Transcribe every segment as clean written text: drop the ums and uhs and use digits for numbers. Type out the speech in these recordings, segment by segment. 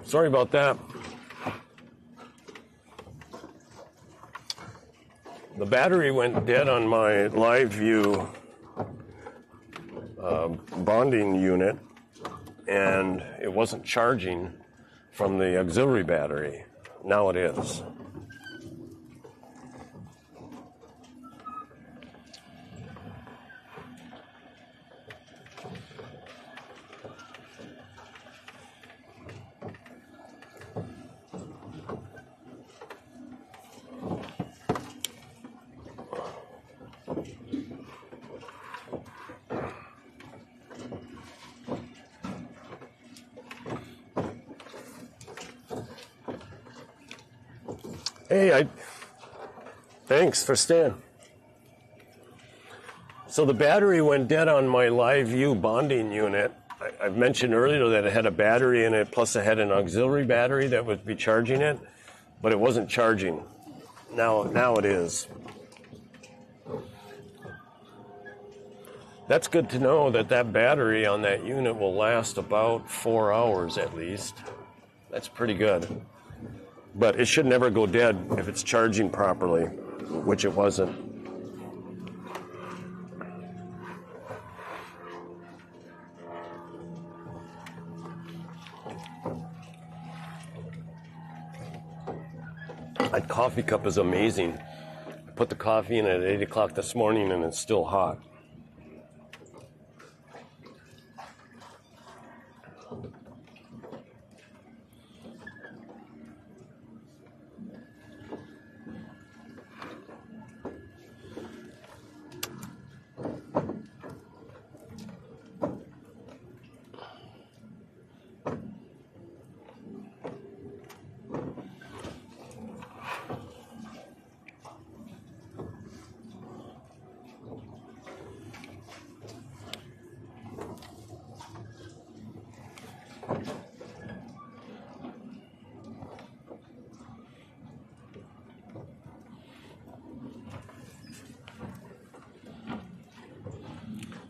Sorry about that. The battery went dead on my live view bonding unit, and it wasn't charging from the auxiliary battery. Now it is. Hey, thanks for staying. So the battery went dead on my live view bonding unit. I've mentioned earlier that it had a battery in it, plus it had an auxiliary battery that would be charging it, but it wasn't charging. Now it is. That's good to know that that battery on that unit will last about 4 hours at least. That's pretty good. But it should never go dead if it's charging properly, which it wasn't. That coffee cup is amazing. I put the coffee in at 8 o'clock this morning and it's still hot.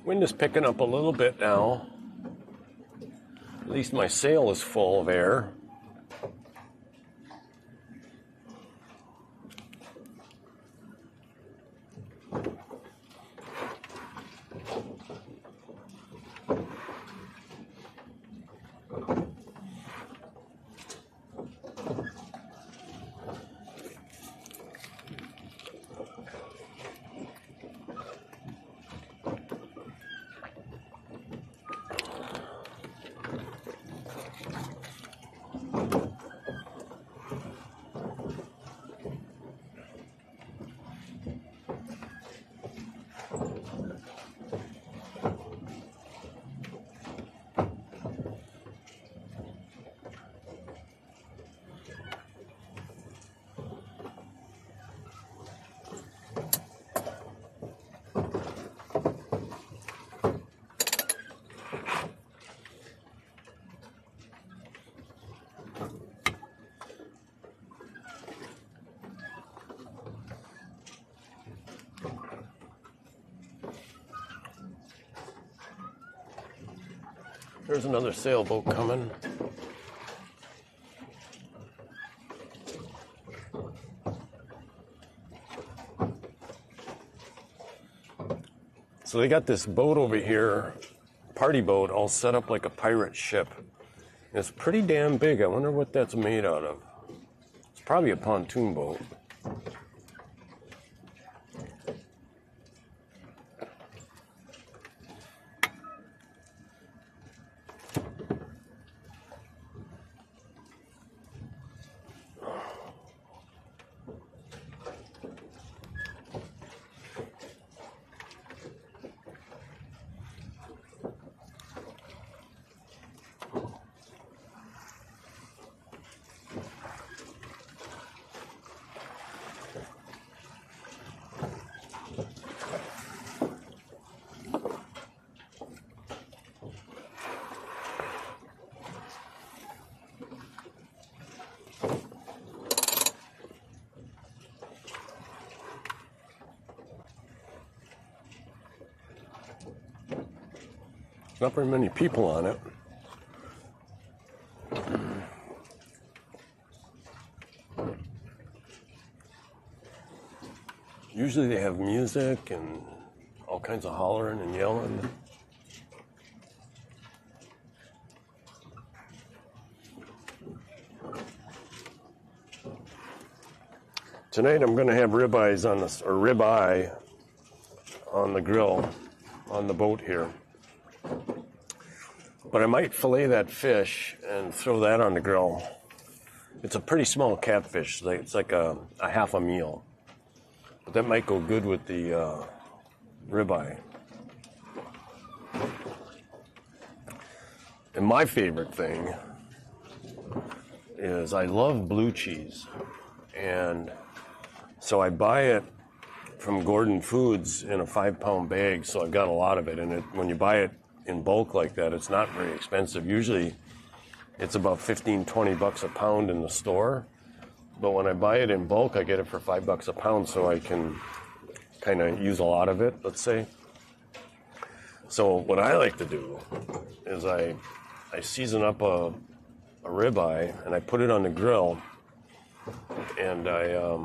Wind is picking up a little bit now. At least my sail is full of air. There's another sailboat coming. So they got this boat over here, party boat, all set up like a pirate ship. It's pretty damn big. I wonder what that's made out of. It's probably a pontoon boat. Not very many people on it. Usually they have music and all kinds of hollering and yelling. Tonight I'm going to have ribeye on the grill on the boat here. But I might fillet that fish and throw that on the grill. It's a pretty small catfish. It's like a half a meal. But that might go good with the ribeye. And my favorite thing is I love blue cheese. And so I buy it from Gordon Foods in a 5-pound bag, so I've got a lot of it. And when you buy it in bulk like that, it's not very expensive. Usually it's about 15, 20 bucks a pound in the store. But when I buy it in bulk, I get it for $5 a pound, so I can kind of use a lot of it, let's say. So what I like to do is I season up a ribeye and I put it on the grill, and I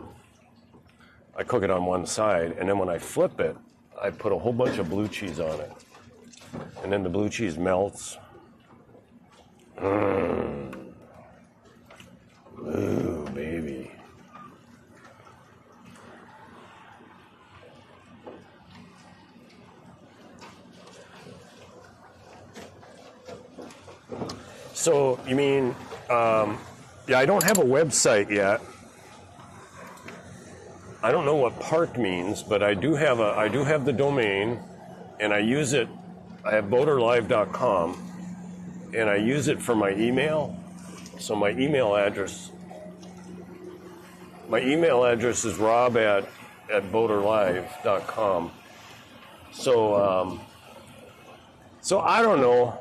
cook it on one side, and then when I flip it, I put a whole bunch of blue cheese on it. And then the blue cheese melts. Ooh, baby. So, you mean, yeah, I don't have a website yet. I don't know what park means, but I do have the domain, and I use it. I have boaterlive.com, and I use it for my email. So my email address is rob@boaterlive.com. So I don't know.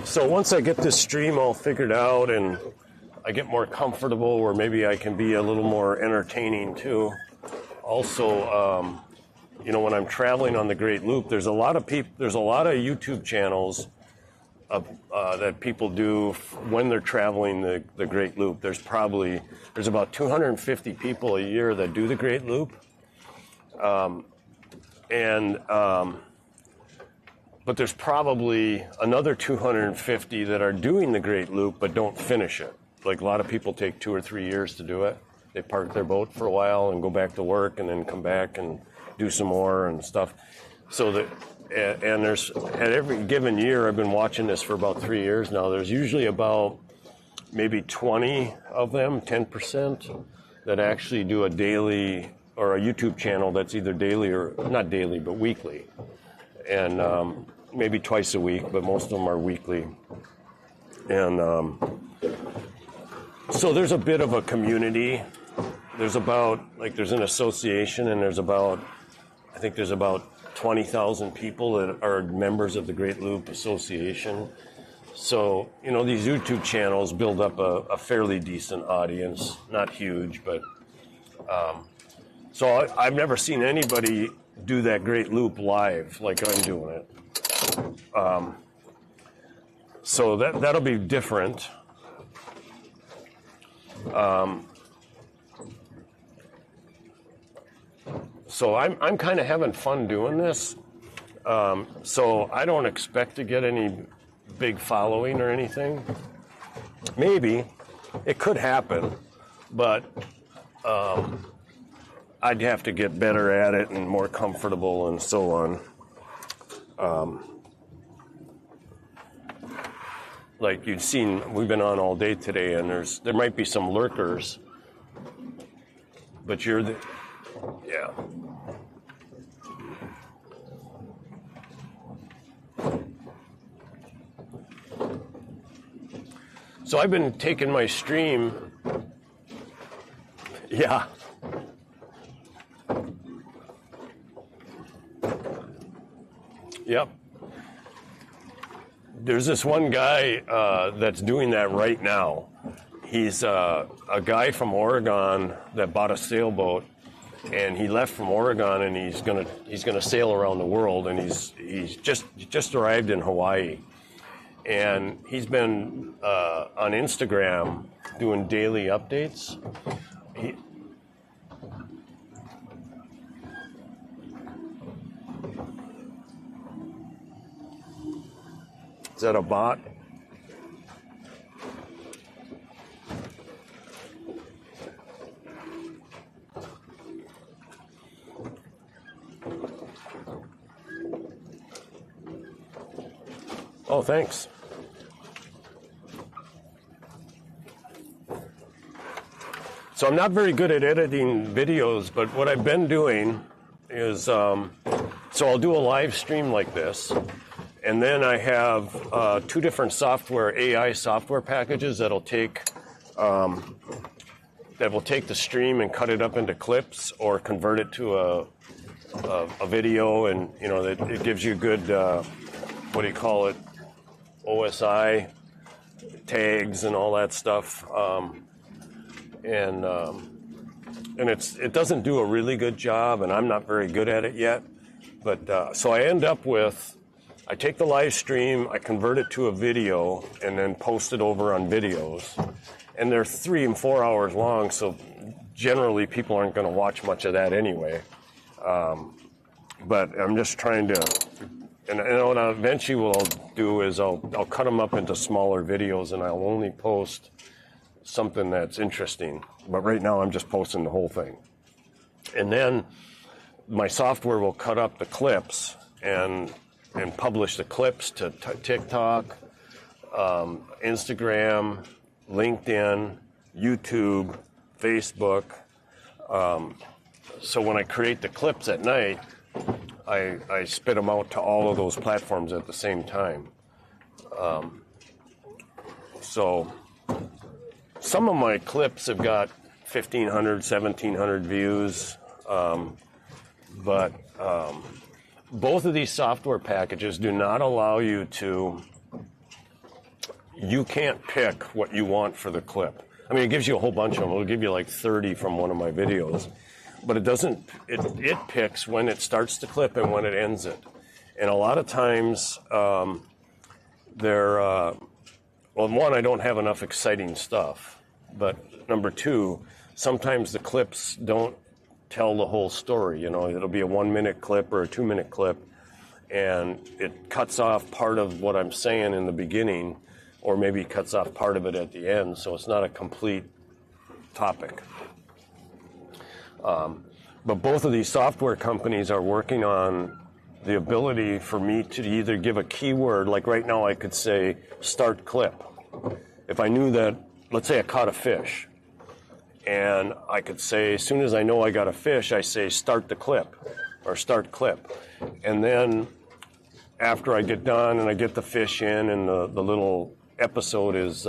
So once I get this stream all figured out and I get more comfortable, where maybe I can be a little more entertaining too. Also, when I'm traveling on the Great Loop, there's a lot of YouTube channels that people do when they're traveling the Great Loop. There's about 250 people a year that do the Great Loop, but there's probably another 250 that are doing the Great Loop but don't finish it. Like, a lot of people take 2 or 3 years to do it. They park their boat for a while and go back to work and then come back and do some more and stuff. And there's, at every given year, I've been watching this for about 3 years now, there's usually about maybe 20 of them, 10%, that actually do a daily or a YouTube channel that's either daily or, not daily, but weekly. And maybe twice a week, but most of them are weekly. And so there's a bit of a community. There's an association, and there's about 20,000 people that are members of the Great Loop Association. So, these YouTube channels build up a fairly decent audience, not huge, but so I've never seen anybody do that Great Loop live like I'm doing it. So that'll be different. So I'm kind of having fun doing this. So I don't expect to get any big following or anything. Maybe it could happen, but I'd have to get better at it and more comfortable and so on. Like you've seen, we've been on all day today, and there might be some lurkers, but yeah. So I've been taking my stream, yeah. Yep. There's this one guy that's doing that right now. He's a guy from Oregon that bought a sailboat, and he left from Oregon, and he's gonna sail around the world, and he's just arrived in Hawaii, and he's been on Instagram doing daily updates. Is that a bot? Oh, thanks. So I'm not very good at editing videos, but what I've been doing is, so I'll do a live stream like this, and then I have 2 different AI software packages that'll take the stream and cut it up into clips or convert it to a video, and it gives you good what do you call it, OSI tags and all that stuff, and it doesn't do a really good job, and I'm not very good at it yet. But so I end up with, I take the live stream, I convert it to a video, and then post it over on videos, and they're 3 and 4 hours long, so generally people aren't going to watch much of that anyway. But I'm just trying to. And eventually what I'll do is I'll cut them up into smaller videos, and I'll only post something that's interesting. But right now I'm just posting the whole thing. And then my software will cut up the clips and publish the clips to TikTok, Instagram, LinkedIn, YouTube, Facebook. So when I create the clips at night, I spit them out to all of those platforms at the same time. So some of my clips have got 1,500, 1,700 views, but both of these software packages do not allow you you can't pick what you want for the clip. I mean, it gives you a whole bunch of them. It'll give you like 30 from one of my videos. But it doesn't, it picks when it starts the clip and when it ends it. And a lot of times, well, one, I don't have enough exciting stuff. But number 2, sometimes the clips don't tell the whole story. It'll be a 1-minute clip or a 2-minute clip, and it cuts off part of what I'm saying in the beginning, or maybe cuts off part of it at the end, so it's not a complete topic. But both of these software companies are working on the ability for me to either give a keyword, like right now I could say start clip. If I knew that, let's say I caught a fish, and I could say, as soon as I know I got a fish, I say start the clip, or start clip. And then after I get done and I get the fish in and the little episode is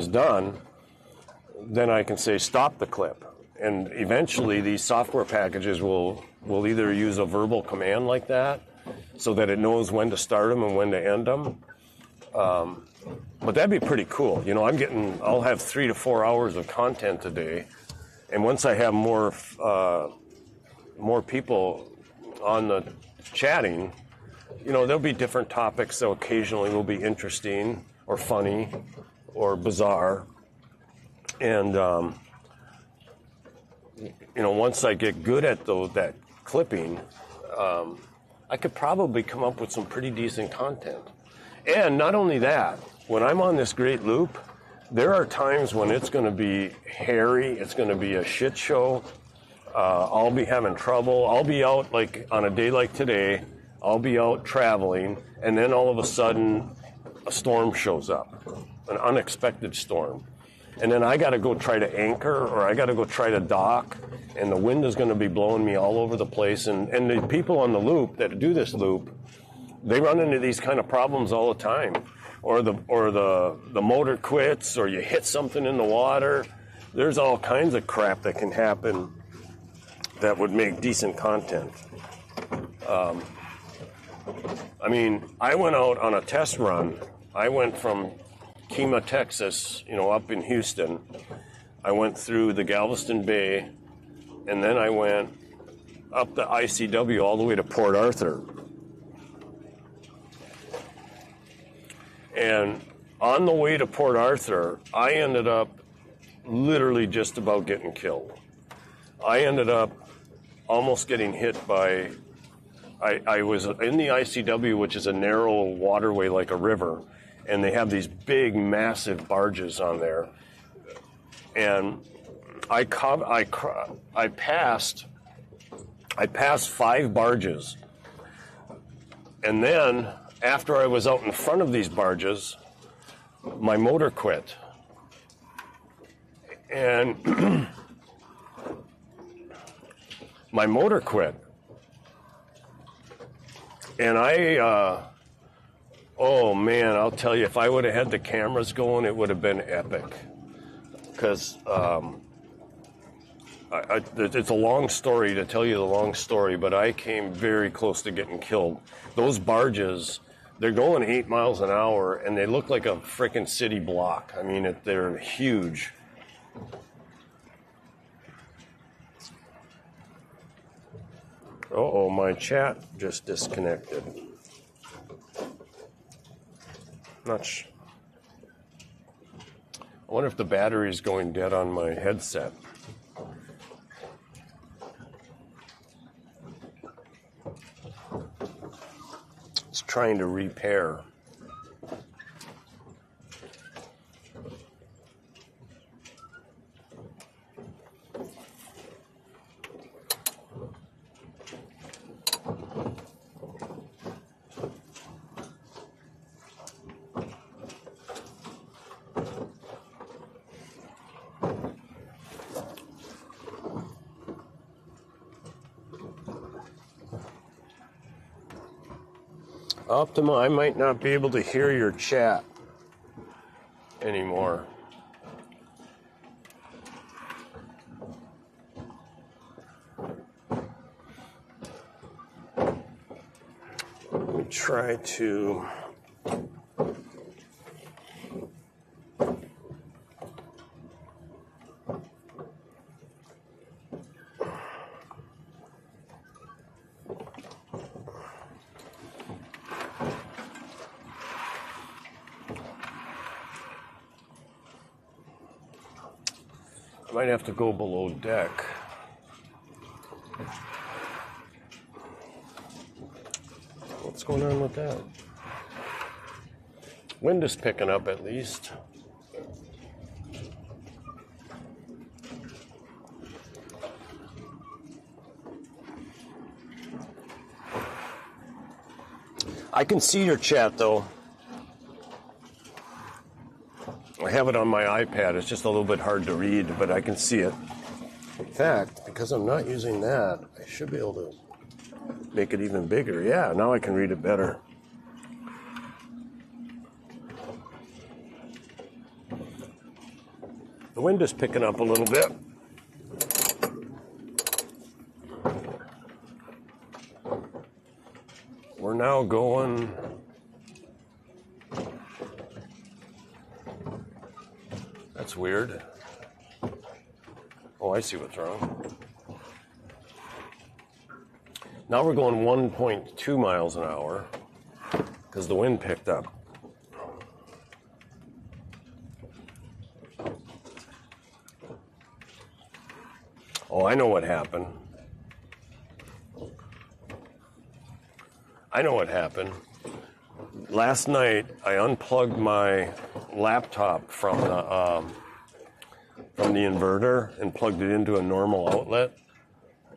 done, then I can say stop the clip. And eventually these software packages will either use a verbal command like that so that it knows when to start them and when to end them. But that'd be pretty cool. I'll have 3 to 4 hours of content a day. And once I have more people on the chatting, there'll be different topics that occasionally will be interesting or funny or bizarre. And, once I get good at that clipping, I could probably come up with some pretty decent content. And not only that, when I'm on this great loop, there are times when it's going to be hairy, it's going to be a shit show, I'll be having trouble, I'll be out, like on a day like today, I'll be out traveling, and then all of a sudden a storm shows up, an unexpected storm. And then I got to go try to anchor, or I got to go try to dock, and the wind is going to be blowing me all over the place. And the people on the loop that do this loop, they run into these kind of problems all the time. Or the motor quits, or you hit something in the water. There's all kinds of crap that can happen that would make decent content. I went out on a test run. I went from Kemah, Texas, up in Houston. I went through the Galveston Bay, and then I went up the ICW all the way to Port Arthur. And on the way to Port Arthur, I ended up literally just about getting killed. I ended up almost getting hit by, I was in the ICW, which is a narrow waterway like a river, and they have these big, massive barges on there. And I passed 5 barges. And then, after I was out in front of these barges, my motor quit. And my motor quit. And oh man, I'll tell you, if I would have had the cameras going, it would have been epic. Because it's a long story to tell you the long story, but I came very close to getting killed. Those barges, they're going 8 miles an hour, and they look like a freaking city block. I mean, they're huge. Uh-oh, my chat just disconnected. I wonder if the battery's going dead on my headset. It's trying to repair. Optima, I might not be able to hear your chat anymore. Let me try to... I might have to go below deck. What's going on with that? Wind is picking up at least. I can see your chat though. I have it on my iPad. It's just a little bit hard to read, but I can see it. In fact, because I'm not using that, I should be able to make it even bigger. Yeah, now I can read it better. The wind is picking up a little bit. We're now going... That's weird. Oh, I see what's wrong. Now we're going 1.2 miles an hour because the wind picked up. Oh, I know what happened. I know what happened. Last night, I unplugged my laptop from the inverter and plugged it into a normal outlet,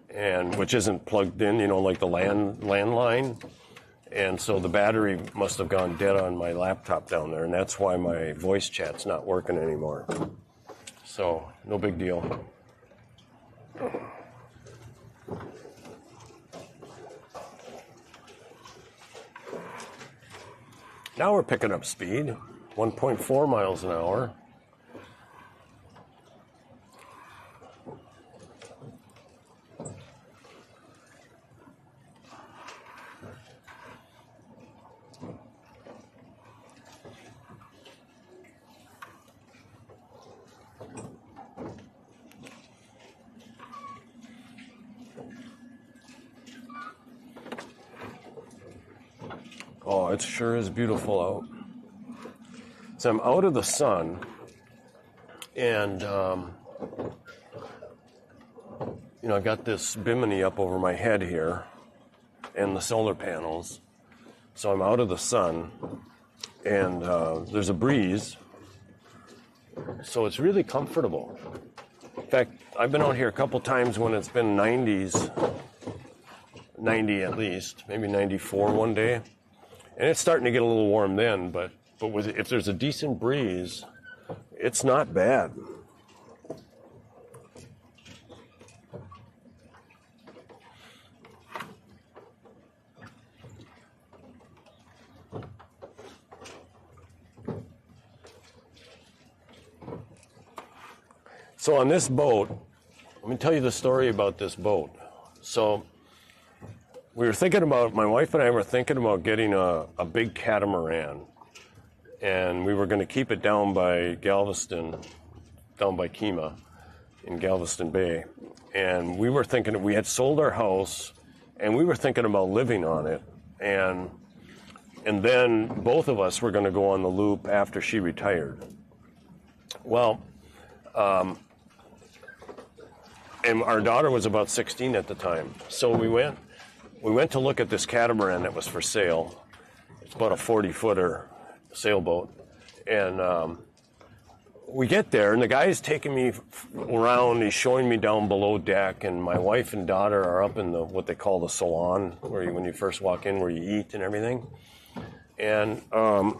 and which isn't plugged in, you know, like the landline. And so the battery must have gone dead on my laptop down there, and that's why my voice chat's not working anymore. So, no big deal. Now we're picking up speed, 1.4 miles an hour. Oh, it sure is beautiful out. So I'm out of the sun, and I got this bimini up over my head here, and the solar panels. So I'm out of the sun, and there's a breeze, so it's really comfortable. In fact, I've been out here a couple times when it's been 90s, 90 at least, maybe 94 one day, and it's starting to get a little warm then, but if there's a decent breeze, it's not bad. So on this boat, let me tell you the story about this boat. So my wife and I were thinking about getting a big catamaran, and we were going to keep it down by Galveston, down by Kemah in Galveston Bay. And we were thinking, we had sold our house, and we were thinking about living on it. And then both of us were going to go on the loop after she retired. Well, and our daughter was about 16 at the time. So we went to look at this catamaran that was for sale. It's about a 40-footer sailboat. And we get there, and the guy's taking me around. He's showing me down below deck, and my wife and daughter are up in what they call the salon, when you first walk in, where you eat and everything. And the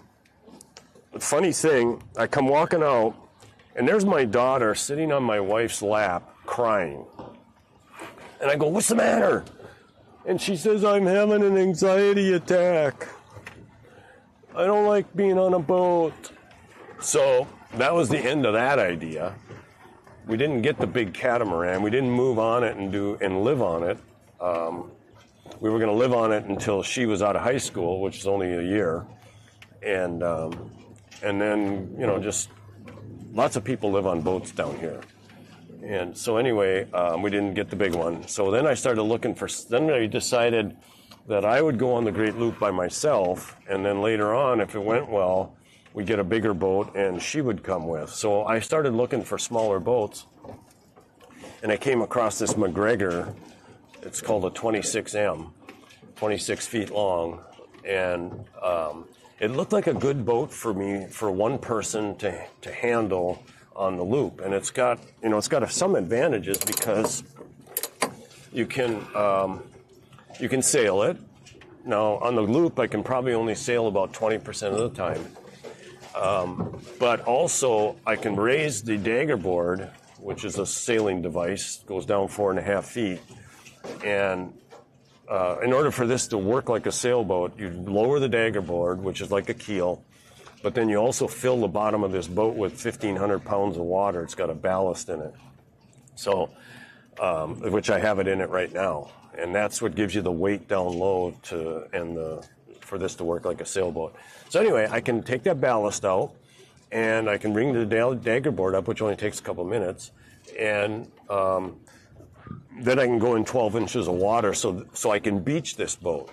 funny thing, I come walking out, and there's my daughter sitting on my wife's lap, crying. And I go, "What's the matter?" And she says, "I'm having an anxiety attack. I don't like being on a boat." So that was the end of that idea. We didn't get the big catamaran. We didn't move on it and live on it. We were going to live on it until she was out of high school, which is only a year. And then, just lots of people live on boats down here. And so anyway, we didn't get the big one. So then I started looking then I decided that I would go on the Great Loop by myself, and then later on, if it went well, we'd get a bigger boat and she would come with. So I started looking for smaller boats, and I came across this McGregor. It's called a 26M, 26 feet long, and it looked like a good boat for me, for one person to handle on the loop. And it's got some advantages because you can sail it. Now on the loop, I can probably only sail about 20% of the time. But also I can raise the dagger board, which is a sailing device, goes down 4.5 feet. And in order for this to work like a sailboat, you lower the dagger board, which is like a keel, but then you also fill the bottom of this boat with 1,500 pounds of water. It's got a ballast in it, so which I have it in it right now, and that's what gives you the weight down low for this to work like a sailboat. So anyway, I can take that ballast out, and I can bring the dagger board up, which only takes a couple minutes, and then I can go in 12 inches of water, so I can beach this boat.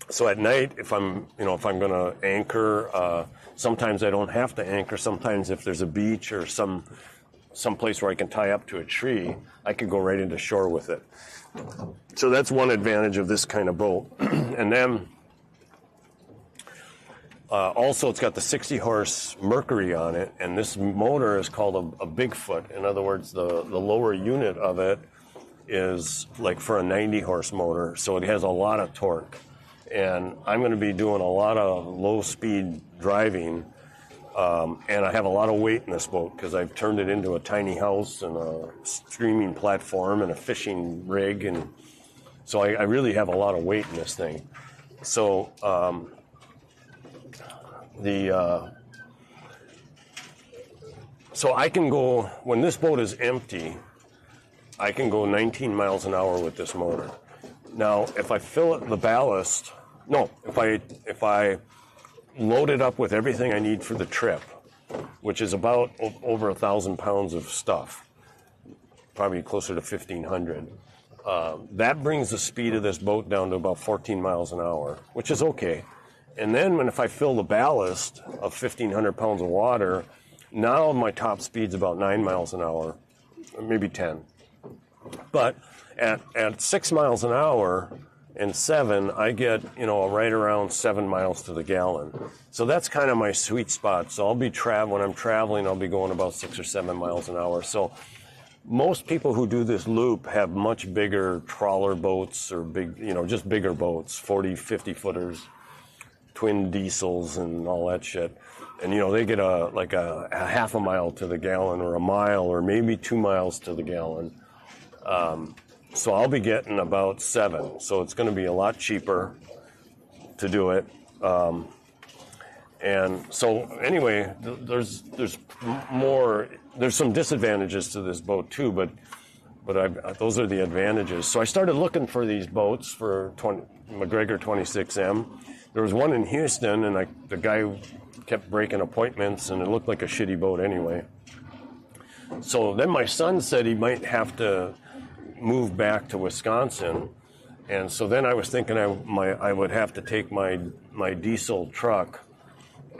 So at night, if I'm going to anchor, sometimes I don't have to anchor. Sometimes if there's a beach or some place where I can tie up to a tree, I can go right into shore with it. So that's one advantage of this kind of boat. And then also it's got the 60-horse Mercury on it, and this motor is called a Bigfoot. In other words, the lower unit of it is like for a 90-horse motor, so it has a lot of torque. And I'm going to be doing a lot of low-speed driving, and I have a lot of weight in this boat because I've turned it into a tiny house and a streaming platform and a fishing rig, and so I really have a lot of weight in this thing. So so I can go, when this boat is empty, I can go 19 miles an hour with this motor. Now, if I fill it the ballast, if I load it up with everything I need for the trip, which is about over 1,000 pounds of stuff, probably closer to 1,500, that brings the speed of this boat down to about 14 miles an hour, which is okay. And then if I fill the ballast of 1,500 pounds of water, now my top speed's about 9 miles an hour, or maybe 10. But at 6 miles an hour and 7, I get, right around 7 miles to the gallon. So that's kind of my sweet spot. So when I'm traveling, I'll be going about 6 or 7 miles an hour. So most people who do this loop have much bigger trawler boats or just bigger boats, 40, 50 footers, twin diesels and all that shit. And, they get a half a mile to the gallon or a mile or maybe 2 miles to the gallon. So I'll be getting about 7. So it's going to be a lot cheaper to do it. And so anyway, there's some disadvantages to this boat too, but those are the advantages. So I started looking for these boats for McGregor 26M. There was one in Houston, and the guy kept breaking appointments, and it looked like a shitty boat anyway. So then my son said he might have to move back to Wisconsin, and so then I was thinking I would have to take my diesel truck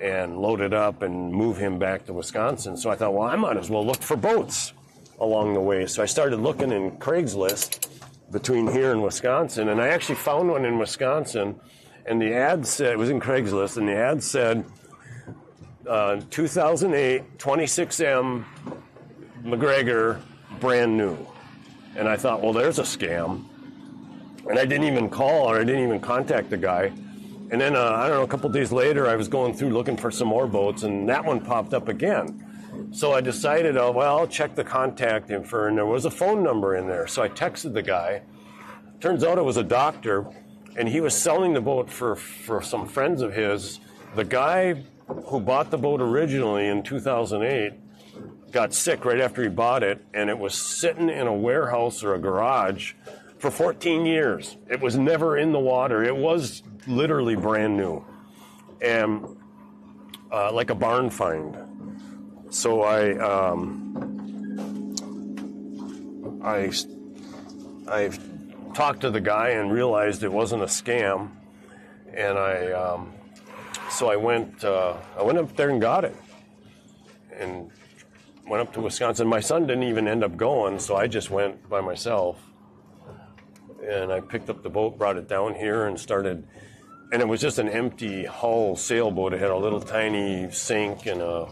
and load it up and move him back to Wisconsin. So I thought, well, I might as well look for boats along the way. So I started looking in Craigslist between here and Wisconsin, and I actually found one in Wisconsin, and the ad said, it was in Craigslist, and the ad said 2008 26M McGregor, brand new. And I thought, well, there's a scam. And I didn't even call, or I didn't even contact the guy. And then, a couple days later, I was going through looking for some more boats, and that one popped up again. So I decided, I'll check the contact info, and there was a phone number in there. So I texted the guy. Turns out it was a doctor, and he was selling the boat for some friends of his. The guy who bought the boat originally in 2008 got sick right after he bought it, and it was sitting in a warehouse or a garage for 14 years. It was never in the water. It was literally brand new, and like a barn find. So I talked to the guy and realized it wasn't a scam, and so I went up there and got it, and went up to Wisconsin. My son didn't even end up going, so I just went by myself. And I picked up the boat, brought it down here, and started. And it was just an empty hull sailboat. It had a little tiny sink and a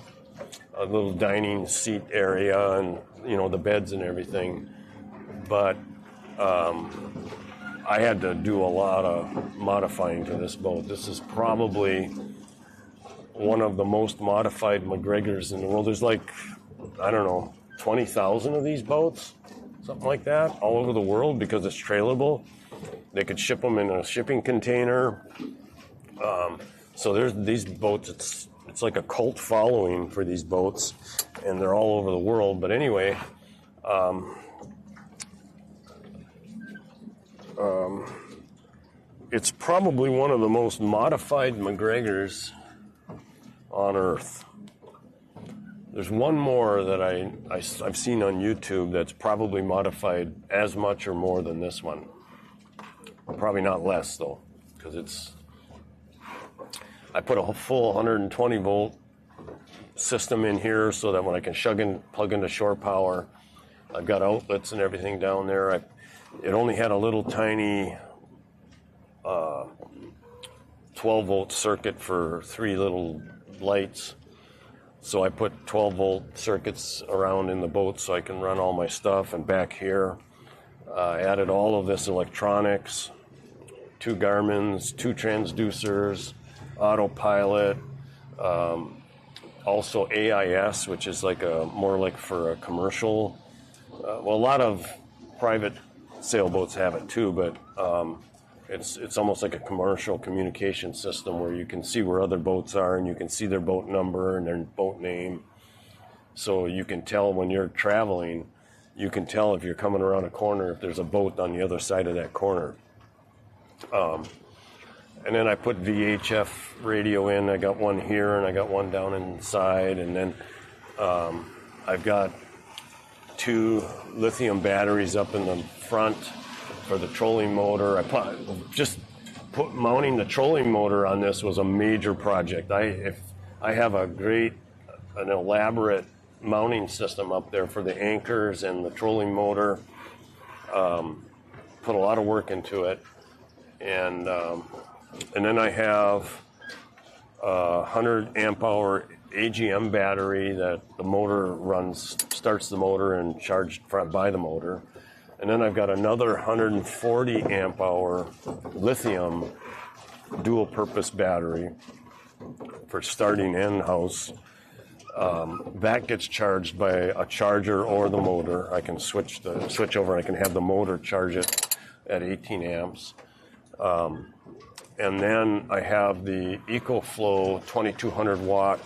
little dining seat area, and the beds and everything. But I had to do a lot of modifying to this boat. This is probably one of the most modified McGregors in the world. There's 20,000 of these boats, something like that, all over the world, because it's trailable. They could ship them in a shipping container. So there's these boats. It's like a cult following for these boats, and they're all over the world. But anyway, it's probably one of the most modified McGregors on Earth. There's one more that I've seen on YouTube that's probably modified as much or more than this one. Probably not less, though, because I put a full 120 volt system in here so that when I can plug into shore power, I've got outlets and everything down there. It only had a little tiny 12 volt circuit for 3 little lights. So I put 12 volt circuits around in the boat so I can run all my stuff. And back here, I added all of this electronics, 2 Garmins, 2 transducers, autopilot, also AIS, which is more like for a commercial. A lot of private sailboats have it too, but it's almost like a commercial communication system where you can see where other boats are, and you can see their boat number and their boat name. So you can tell when you're traveling, you can tell if you're coming around a corner if there's a boat on the other side of that corner. And then I put VHF radio in. I got one here, and I got one down inside. And then I've got 2 lithium batteries up in the front for the trolling motor. I put just mounting the trolling motor on this was a major project. I have an elaborate mounting system up there for the anchors and the trolling motor. Put a lot of work into it, and then I have a 100 amp hour AGM battery that the motor starts the motor and charged by the motor. And then I've got another 140 amp hour lithium dual purpose battery for starting in-house. That gets charged by a charger or the motor. I can switch over. I can have the motor charge it at 18 amps. And then I have the EcoFlow 2200 watt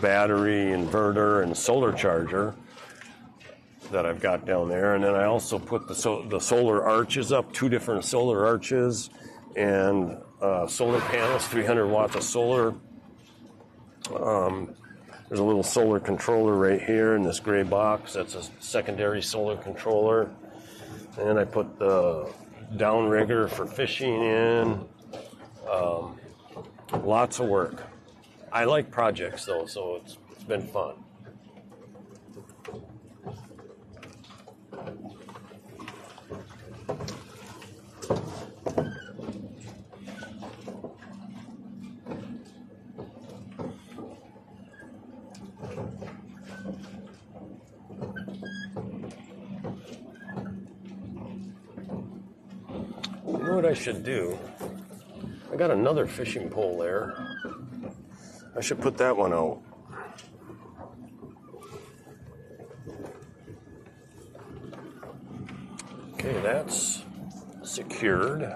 battery inverter and solar charger that I've got down there. And then I also put the solar arches up, 2 different solar arches, and solar panels, 300 watts of solar. There's a little solar controller right here in this gray box. That's a secondary solar controller. And then I put the downrigger for fishing in. Lots of work. I like projects though, so it's been fun. You know what I should do? I got another fishing pole there. I should put that one out. Okay, that's secured.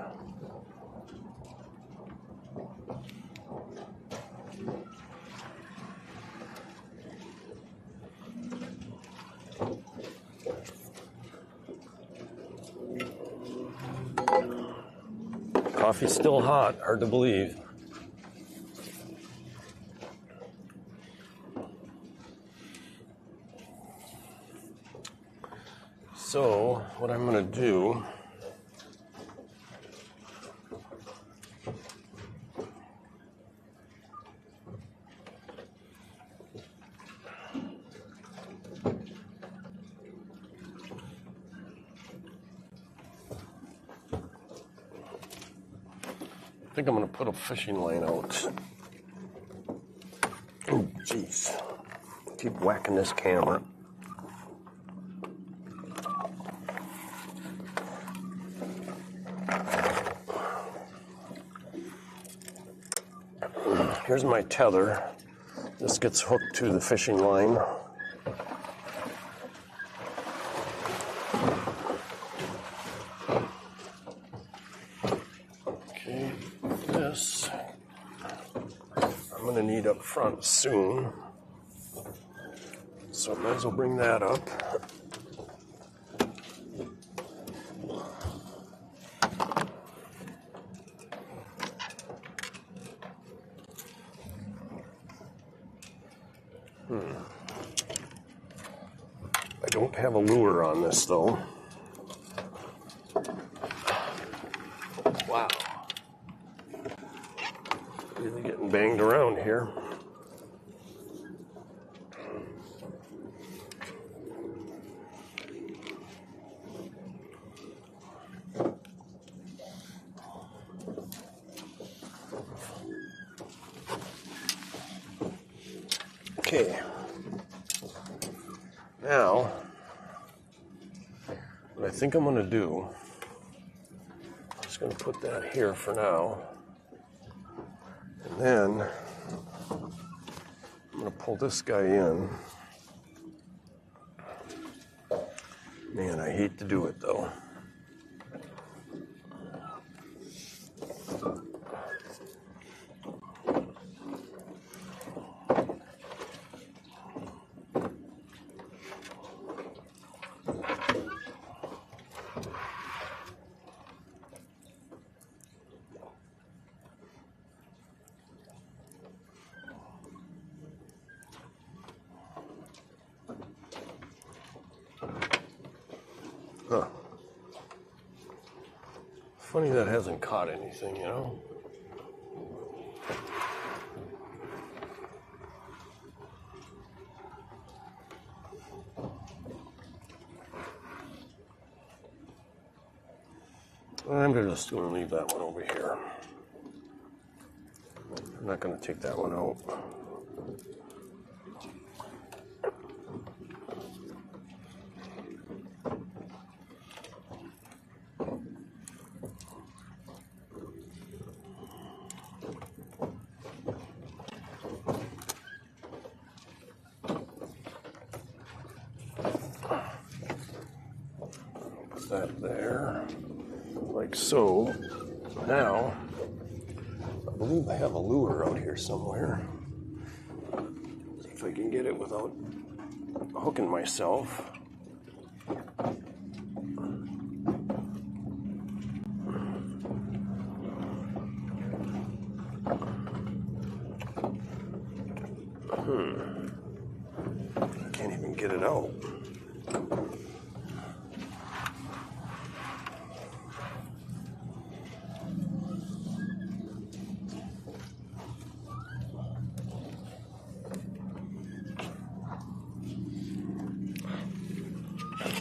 Coffee's still hot, hard to believe. So, what I'm going to do, I think I'm going to put a fishing line out. Oh, jeez. Keep whacking this camera. Here's my tether. This gets hooked to the fishing line. Okay, this I'm going to need up front soon, so I might as well bring that up. I don't have a lure on this though. Wow. Really getting banged around here. Okay. Now, what I think I'm going to do, I'm just going to put that here for now, and then I'm going to pull this guy in. Man, I hate to do it though. Huh. Funny that hasn't caught anything, you know? I'm just going to leave that one over here. I'm not going to take that one out. Put that there, like so. Now, I believe I have a lure out here somewhere. See if I can get it without hooking myself. I can't even get it out.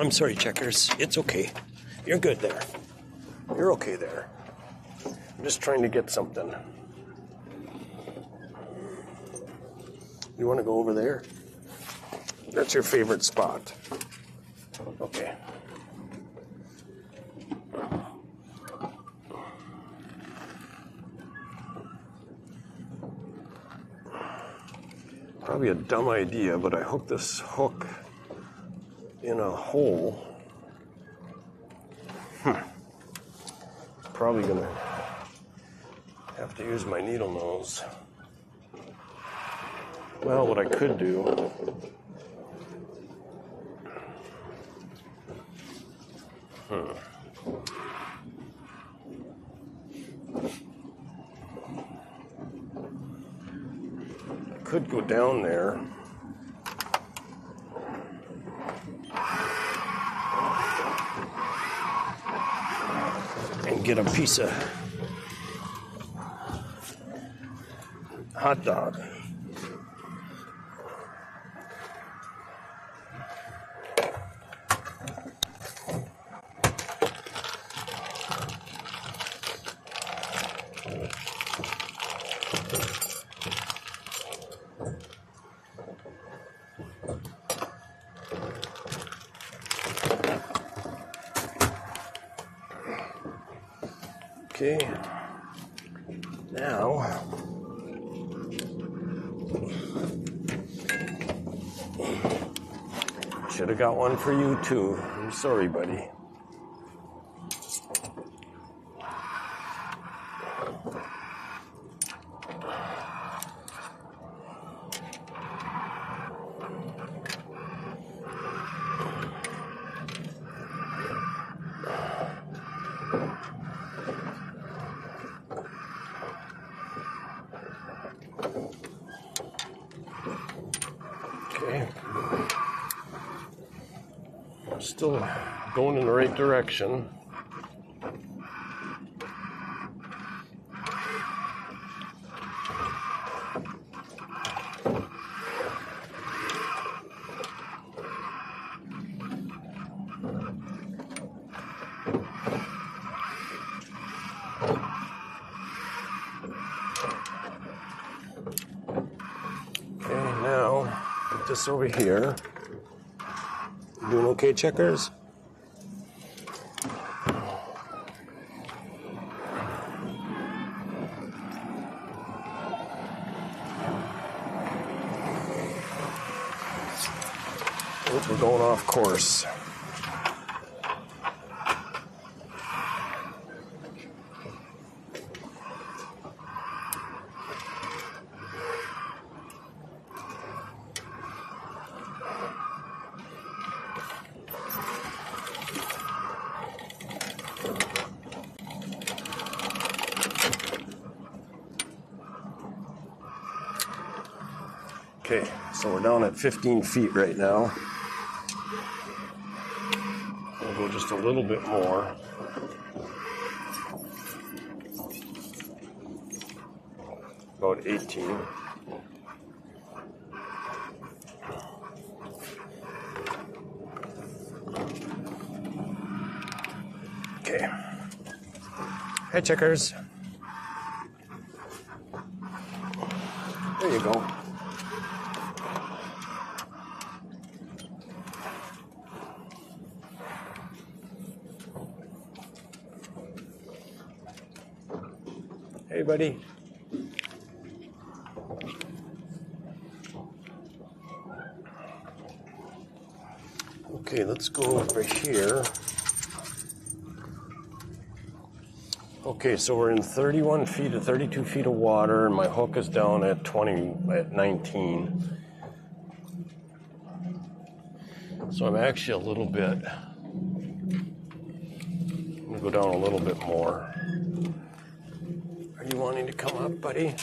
I'm sorry, Checkers. It's okay. You're good there. You're okay there. I'm just trying to get something. You want to go over there? That's your favorite spot. Okay. Probably a dumb idea, but I hooked this hook in a hole. Probably gonna have to use my needle nose. Well, what I could do I could go down there and get a piece of hot dog. Okay, now should have got one for you too. I'm sorry, buddy. Okay. Still going in the right direction. Okay, now put this over here. You doing okay, Checkers? Oh, we're going off course. Okay, so we're down at 15 feet right now. We'll go just a little bit more. about 18. Okay. Hi, checkers. There you go. Hey, buddy. Okay, let's go over here. Okay, so we're in 31 feet to 32 feet of water, and my hook is down at 19. So I'm actually a little bit, I'm gonna go down a little bit more. Are you wanting to come up, buddy?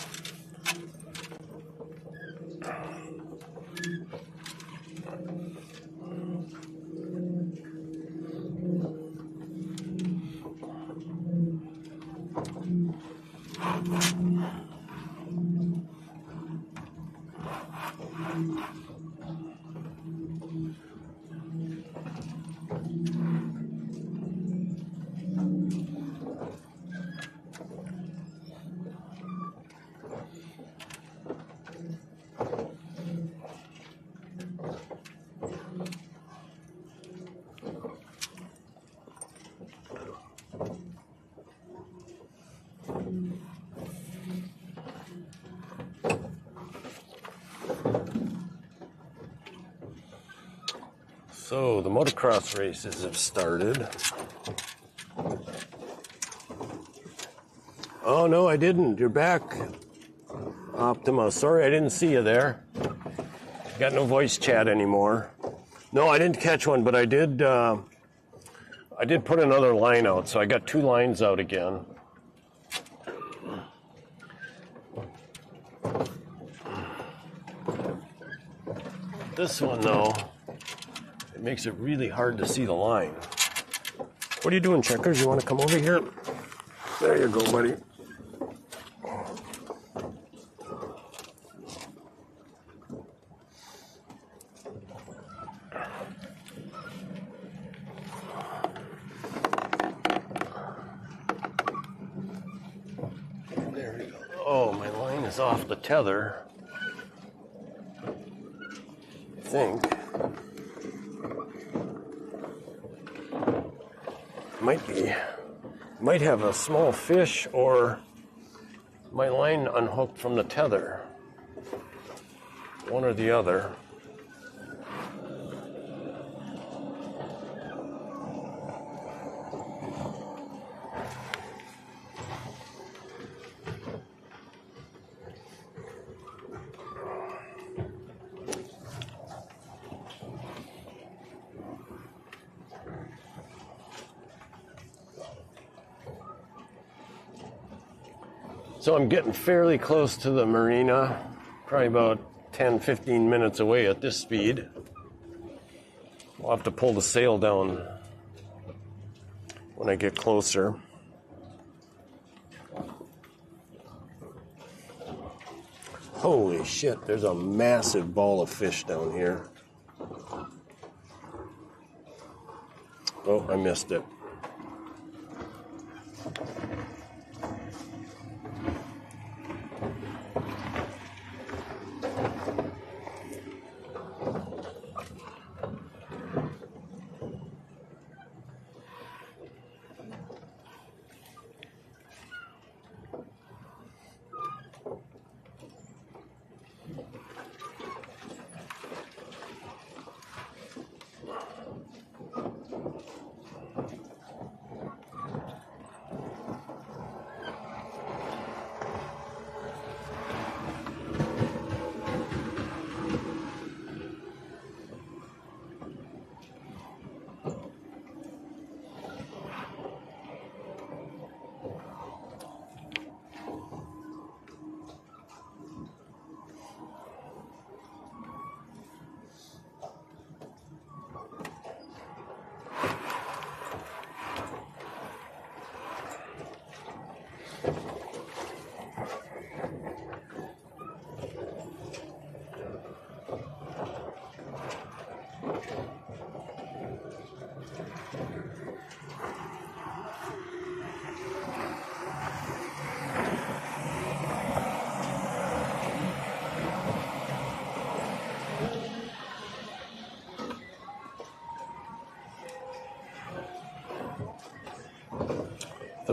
So the motocross races have started. Oh no, I didn't. You're back, Optima. Sorry, I didn't see you there. Got no voice chat anymore. No, I didn't catch one, but I did put another line out, so I got 2 lines out again. This one, though, it makes it really hard to see the line. What are you doing, checkers? You want to come over here? There you go, buddy. There we go. Oh, my line is off the tether. I think. Might have a small fish or my line unhooked from the tether. One or the other. So I'm getting fairly close to the marina, probably about 10-15 minutes away at this speed. We'll have to pull the sail down when I get closer. Holy shit, there's a massive ball of fish down here. Oh, I missed it.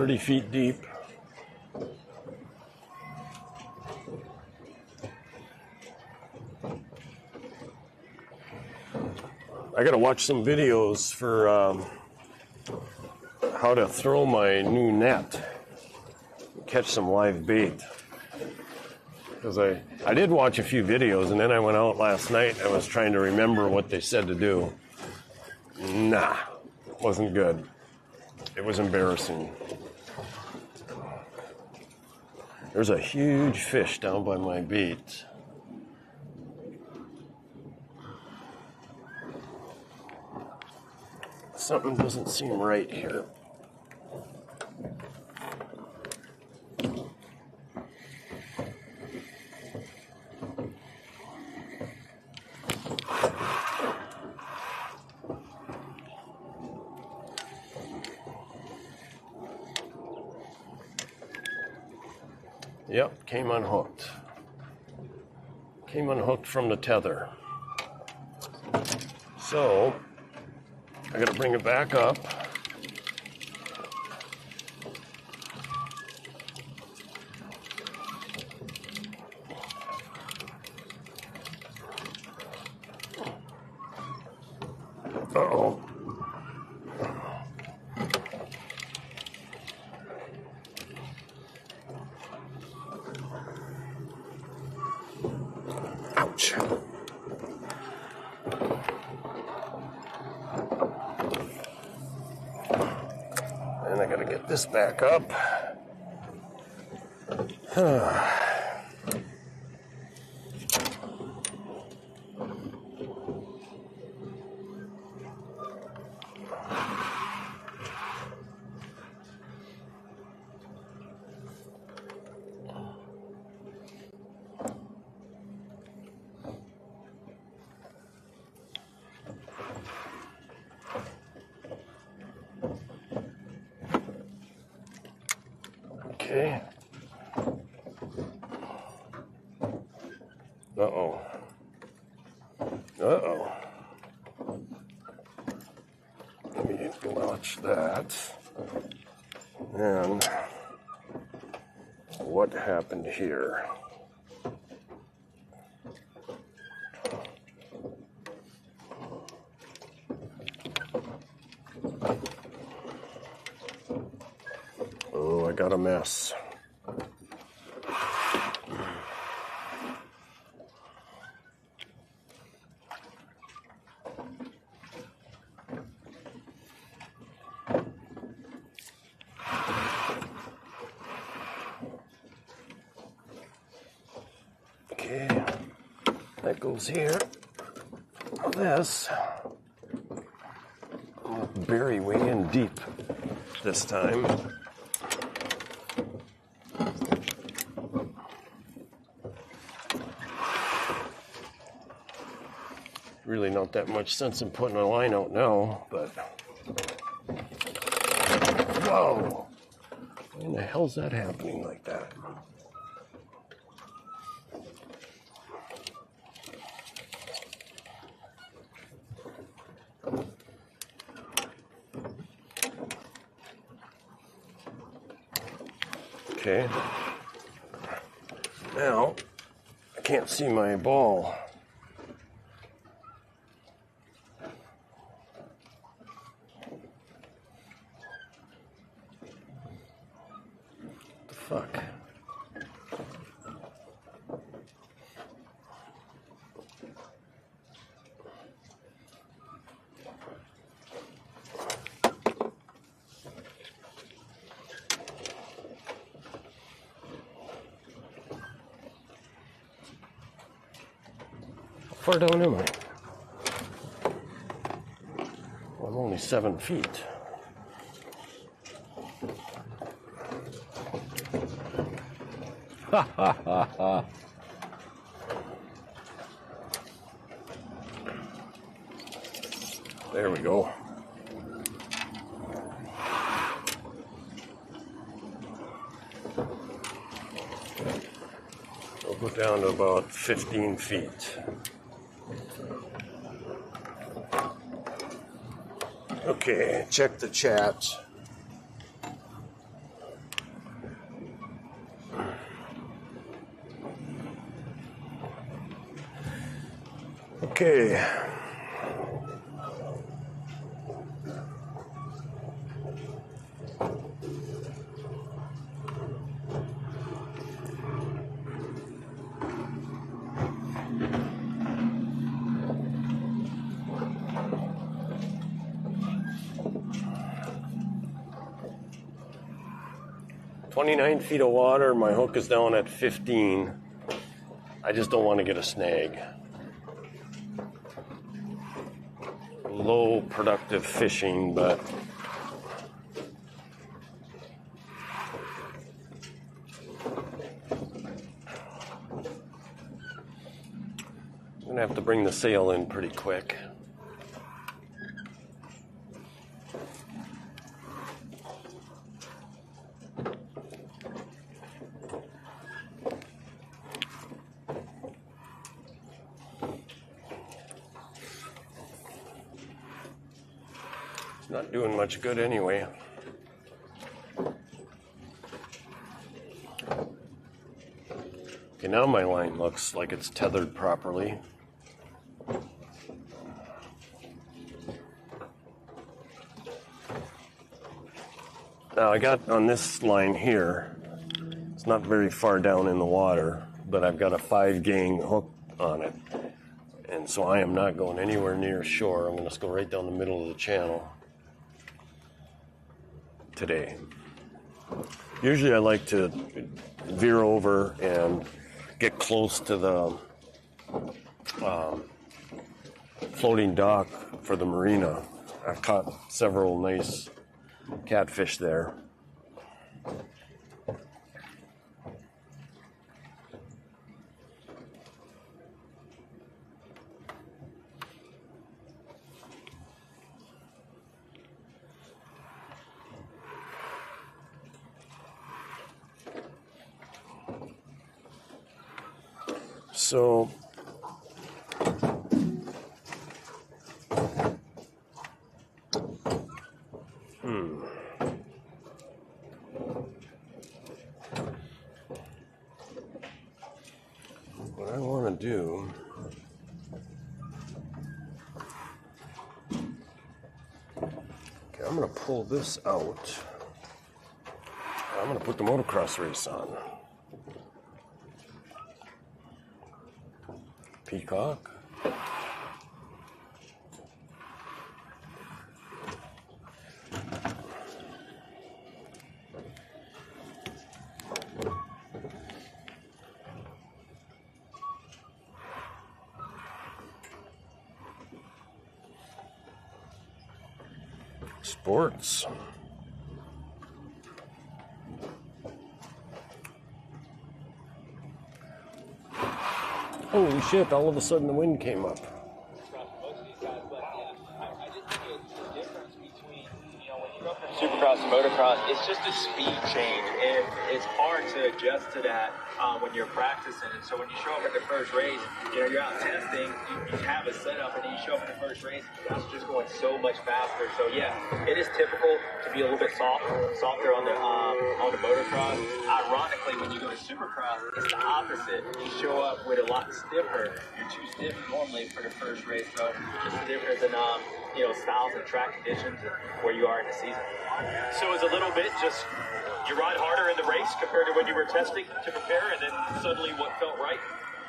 30 feet deep. I gotta watch some videos for how to throw my new net, catch some live bait. Because I did watch a few videos, and then I went out last night and I was trying to remember what they said to do. Nah, wasn't good. It was embarrassing. There's a huge fish down by my bait. Something doesn't seem right here. Yep, came unhooked. Came unhooked from the tether. So, I gotta bring it back up. Uh-oh. Ouch. And I gotta get this back up. Okay. Uh-oh. Uh-oh. Let me watch that. And what happened here? Oh, I got a mess. Okay, that goes here. This, I'm gonna bury way in deep this time. Really not that much sense in putting a line out now, but whoa, why in the hell's that happening like that? Okay, now I can't see my ball. What the fuck? How far down am I? Well, I'm only 7 feet. Ha ha ha ha. There we go. We'll go down to about 15 feet. Okay, check the chat. Okay. "29 feet of water, my hook is down at 15. I just don't want to get a snag. Low productive fishing, but I'm going to have to bring the sail in pretty quick. Not doing much good anyway. Okay, now my line looks like it's tethered properly. Now I got on this line here, it's not very far down in the water, but I've got a 5-gang hook on it. And so I am not going anywhere near shore. I'm going to go right down the middle of the channel today. Usually I like to veer over and get close to the floating dock for the marina. I've caught several nice catfish there. So what I want to do, okay, I'm going to pull this out. I'm going to put the motocross race on. Peacock. Sports. Holy shit, all of a sudden the wind came up. Supercross and motocross, it's just a speed change, and it's hard to adjust to that when you're practicing. And so when you show up at the first race, you're out testing, you have a setup, and then you show up at the first race, it's just going so much faster. So yeah, it is typical to be a little bit softer on the motocross. Ironically, when you go to supercross, it's the opposite. You show up with a lot stiffer. You're too stiff normally for the first race, so just the difference in styles and track conditions and where you are in the season. So it's a little bit just you ride harder in the race compared to when you were testing to prepare, and then suddenly what felt right.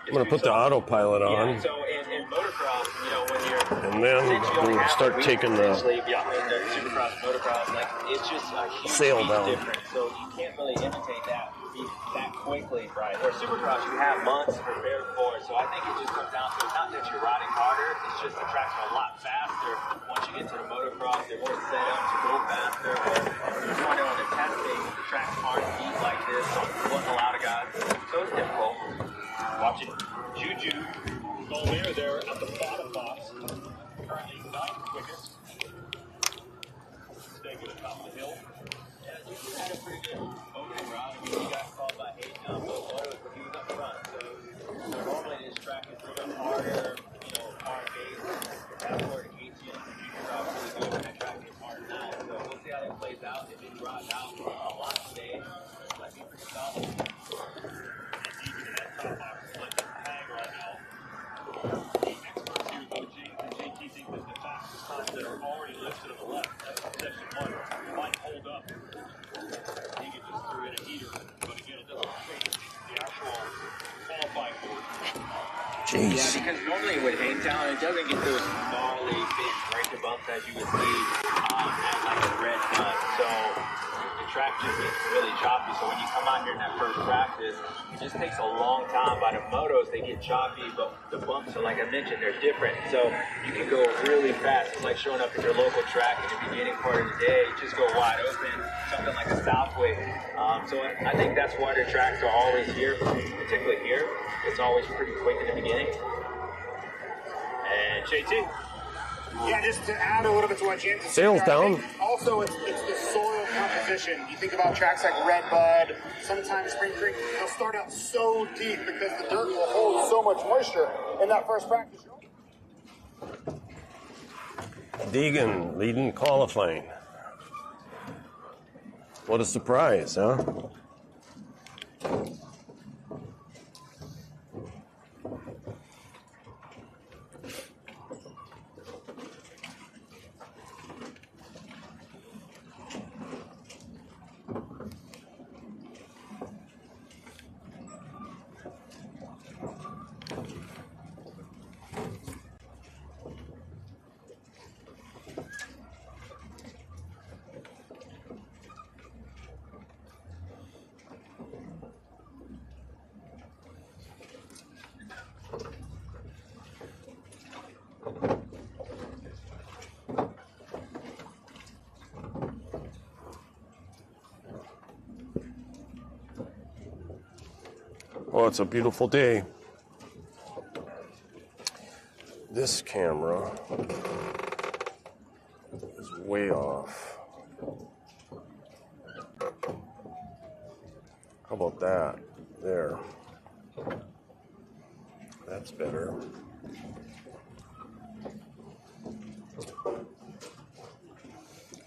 I'm going to put the autopilot on. Yeah, so in motocross, when you're... And then we'll start taking the supercross, motocross, it's just a huge sail down. Difference. So you can't really imitate that quickly, right? Where supercross, you have months prepared for it. So I think it just comes down to, it's not that you're riding harder, it's just the tracks are a lot faster. Once you get to the motocross, they're more set up to go faster. Or you find out on the testing, the tracks aren't deep like this, so it wasn't a lot of guys. So it's difficult. Watching Juju Golmier there at the bottom box. Currently ninth quickest. Stay good at top of the hill. Yeah, Juju had a pretty good opening round. He got called by Hayden down below, but he was up front. So normally this track is a little bit harder, hard base. That's where the ATM and Juju are really good when that track is hard now. So we'll see how that plays out. If it draws out a lot today, it might be pretty solid. Top box. Hang right now. The experts Jeez. Yeah, because normally with Hangtown, it doesn't get those gnarly big breaker bumps as you would see at like a red bud. So the track just gets really choppy. So when you come out here in that first practice, it just takes a long time. By the motos, they get choppy, but the bumps are, like I mentioned, they're different. So you can go really fast. It's like showing up at your local track in the beginning part of the day. Just go wide open, something like a Southway. So I think that's why the tracks are always here, particularly here. It's always pretty quick in the beginning. And JT. Yeah, just to add a little bit to what James said. Sails down. Also, it's the soil composition. You think about tracks like Redbud, sometimes Spring Creek, they'll start out so deep because the dirt will hold so much moisture in that first practice. Deegan leading qualifying. What a surprise, huh? Oh, it's a beautiful day. This camera is way off. How about that? There. That's better.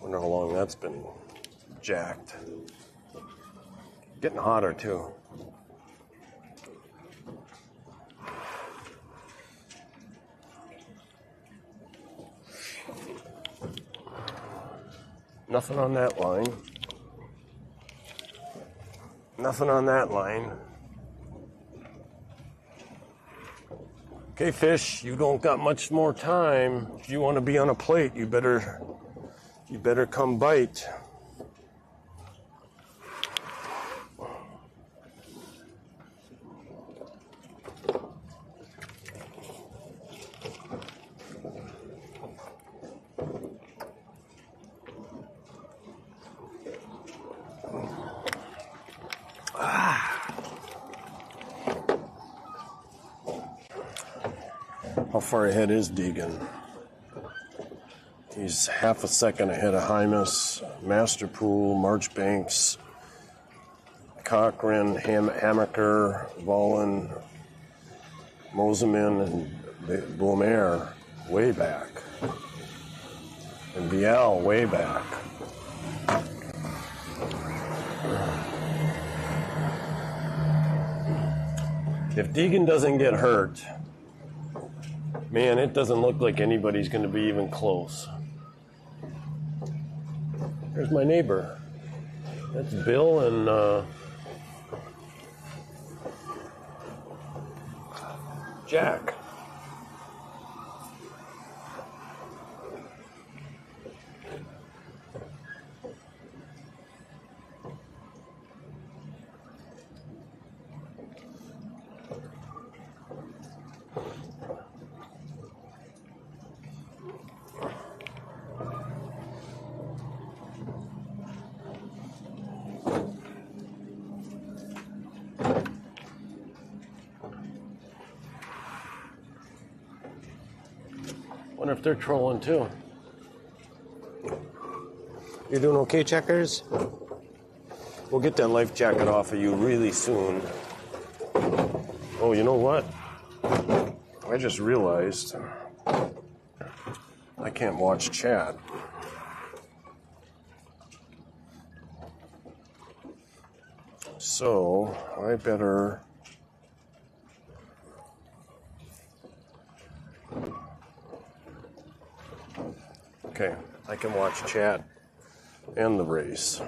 Wonder how long that's been jacked. Getting hotter too. Nothing on that line. Nothing on that line. Okay, fish, you don't got much more time. If you want to be on a plate, you better come bite. How far ahead is Deegan? He's half a second ahead of Hymas, Masterpool, Marchbanks, Cochran, Hammaker, Vollen, Moseman, and Boomer way back. And Vial way back. If Deegan doesn't get hurt, man, it doesn't look like anybody's going to be even close. There's my neighbor. That's Bill and Jack. Wonder if they're trolling too. You doing okay, Checkers? We'll get that life jacket off of you really soon. Oh, you know what? I just realized I can't watch chat. So I better... Okay, I can watch chat and the race.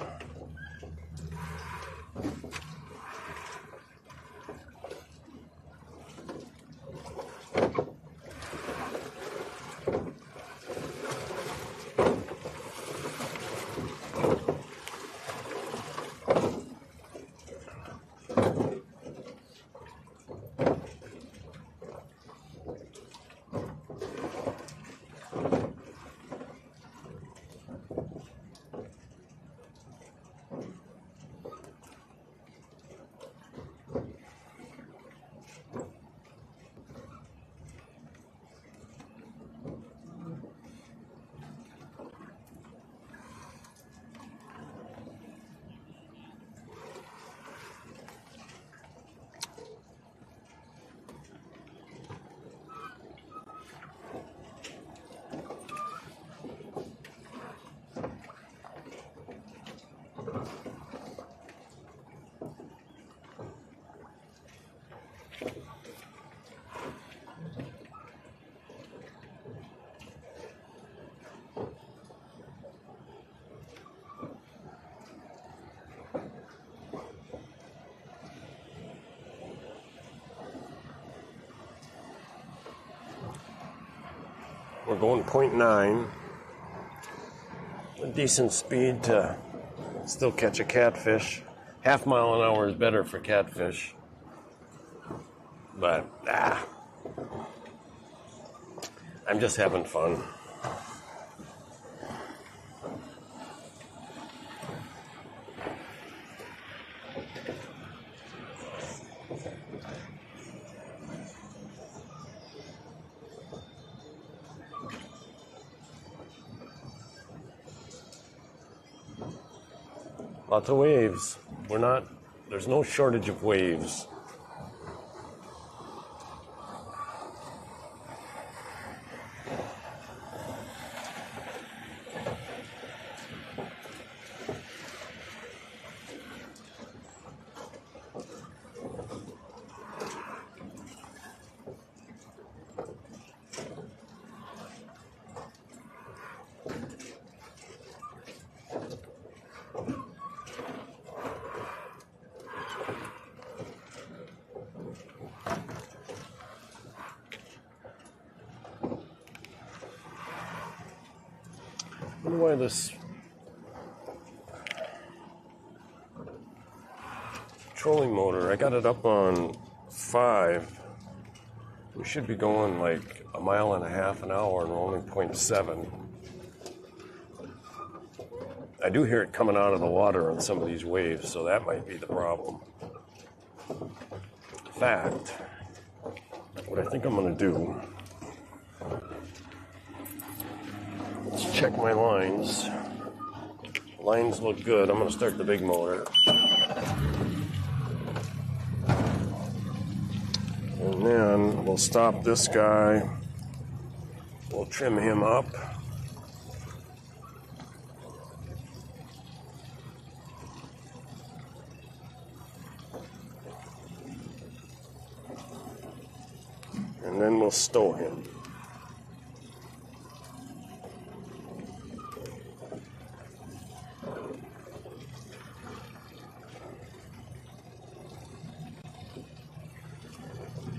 We're going 0.9. A decent speed to still catch a catfish. Half mile an hour is better for catfish. But, I'm just having fun. Lots of waves. There's no shortage of waves. I wonder why this trolling motor, I got it up on 5. We should be going like a mile and a half an hour and we're only 0.7. I do hear it coming out of the water on some of these waves, so that might be the problem. In fact, what I think I'm going to do, let's check my lines. Lines look good. I'm going to start the big motor. And then we'll stop this guy. We'll trim him up. And then we'll stow him.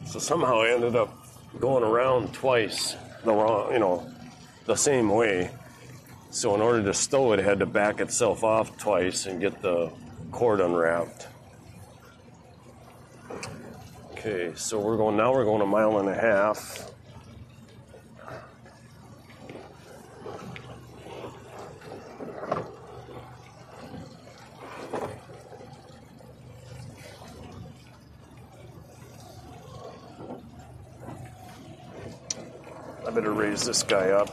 So somehow I ended up going around twice the same way. So in order to stow it, it had to back itself off twice and get the cord unwrapped. Okay, so we're going a mile and a half. I better raise this guy up.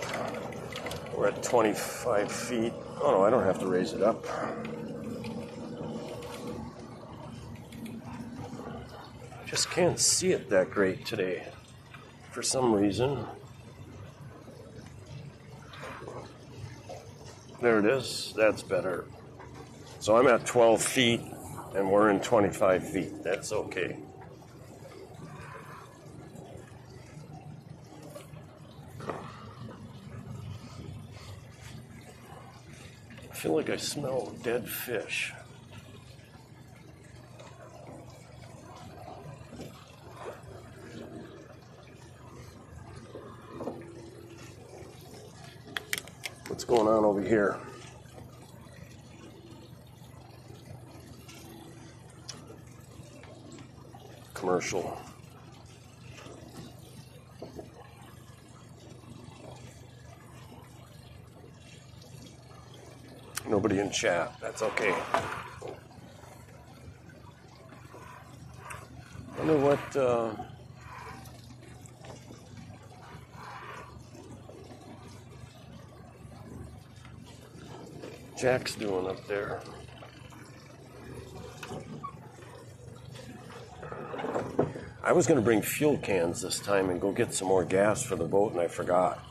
We're at 25 feet. Oh no, I don't have to raise it up. Just can't see it that great today for some reason. There it is. That's better. So I'm at 12 feet and we're in 25 feet. That's okay. I feel like I smell dead fish. What's going on over here? Commercial. Nobody in chat. That's okay. Wonder what Jack's doing up there. I was going to bring fuel cans this time and go get some more gas for the boat, and I forgot.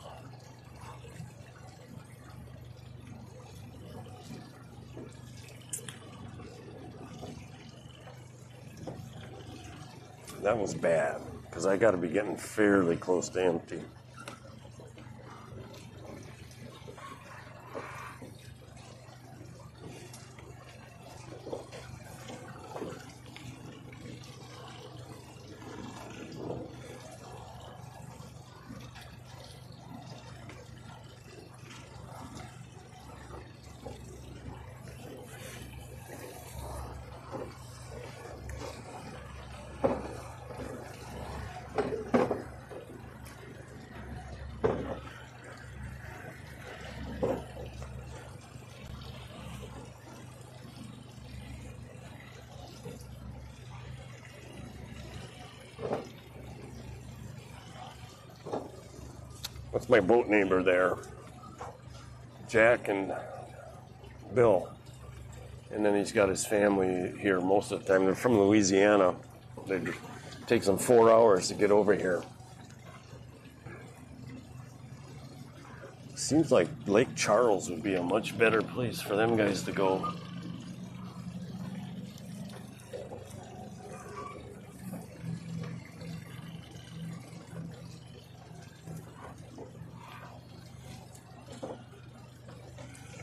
That was bad, because I got to be getting fairly close to empty. That's my boat neighbor there. Jack and Bill. And then he's got his family here most of the time. They're from Louisiana. It takes them 4 hours to get over here. Seems like Lake Charles would be a much better place for them guys to go.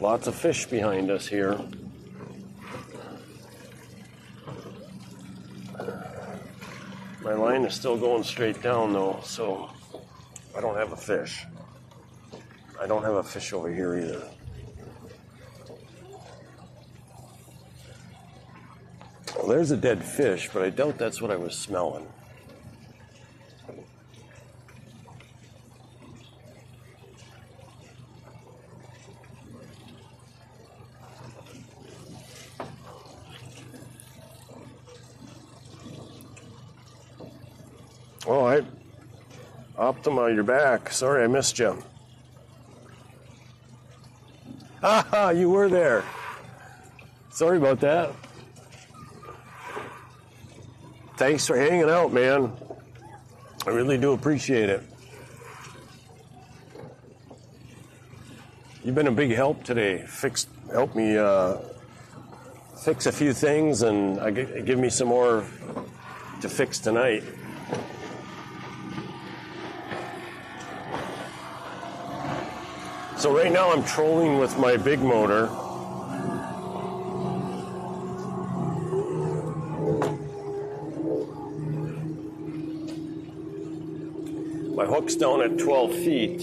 Lots of fish behind us here. My line is still going straight down though, so I don't have a fish. I don't have a fish over here either. Well, there's a dead fish, but I doubt that's what I was smelling. All right. Optima, you're back. Sorry I missed you. Ah, you were there. Sorry about that. Thanks for hanging out, man. I really do appreciate it. You've been a big help today. Help me fix a few things and give me some more to fix tonight. So right now I'm trolling with my big motor. My hook's down at 12 feet.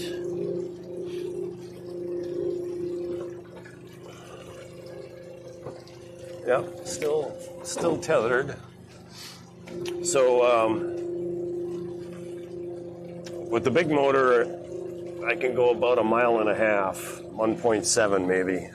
Yep, still tethered. So with the big motor, I can go about 1.5 miles, 1.7 maybe.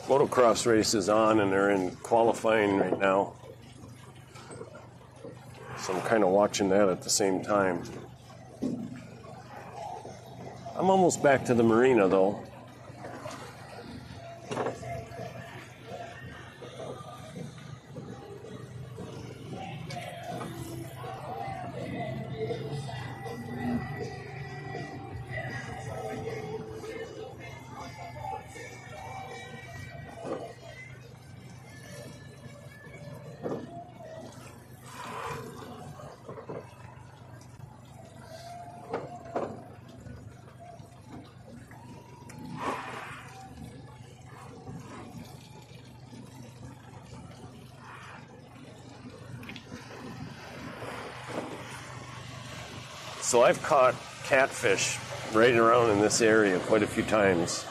Motocross race is on and they're in qualifying right now. So I'm kind of watching that at the same time. I'm almost back to the marina though. So I've caught catfish right around in this area quite a few times.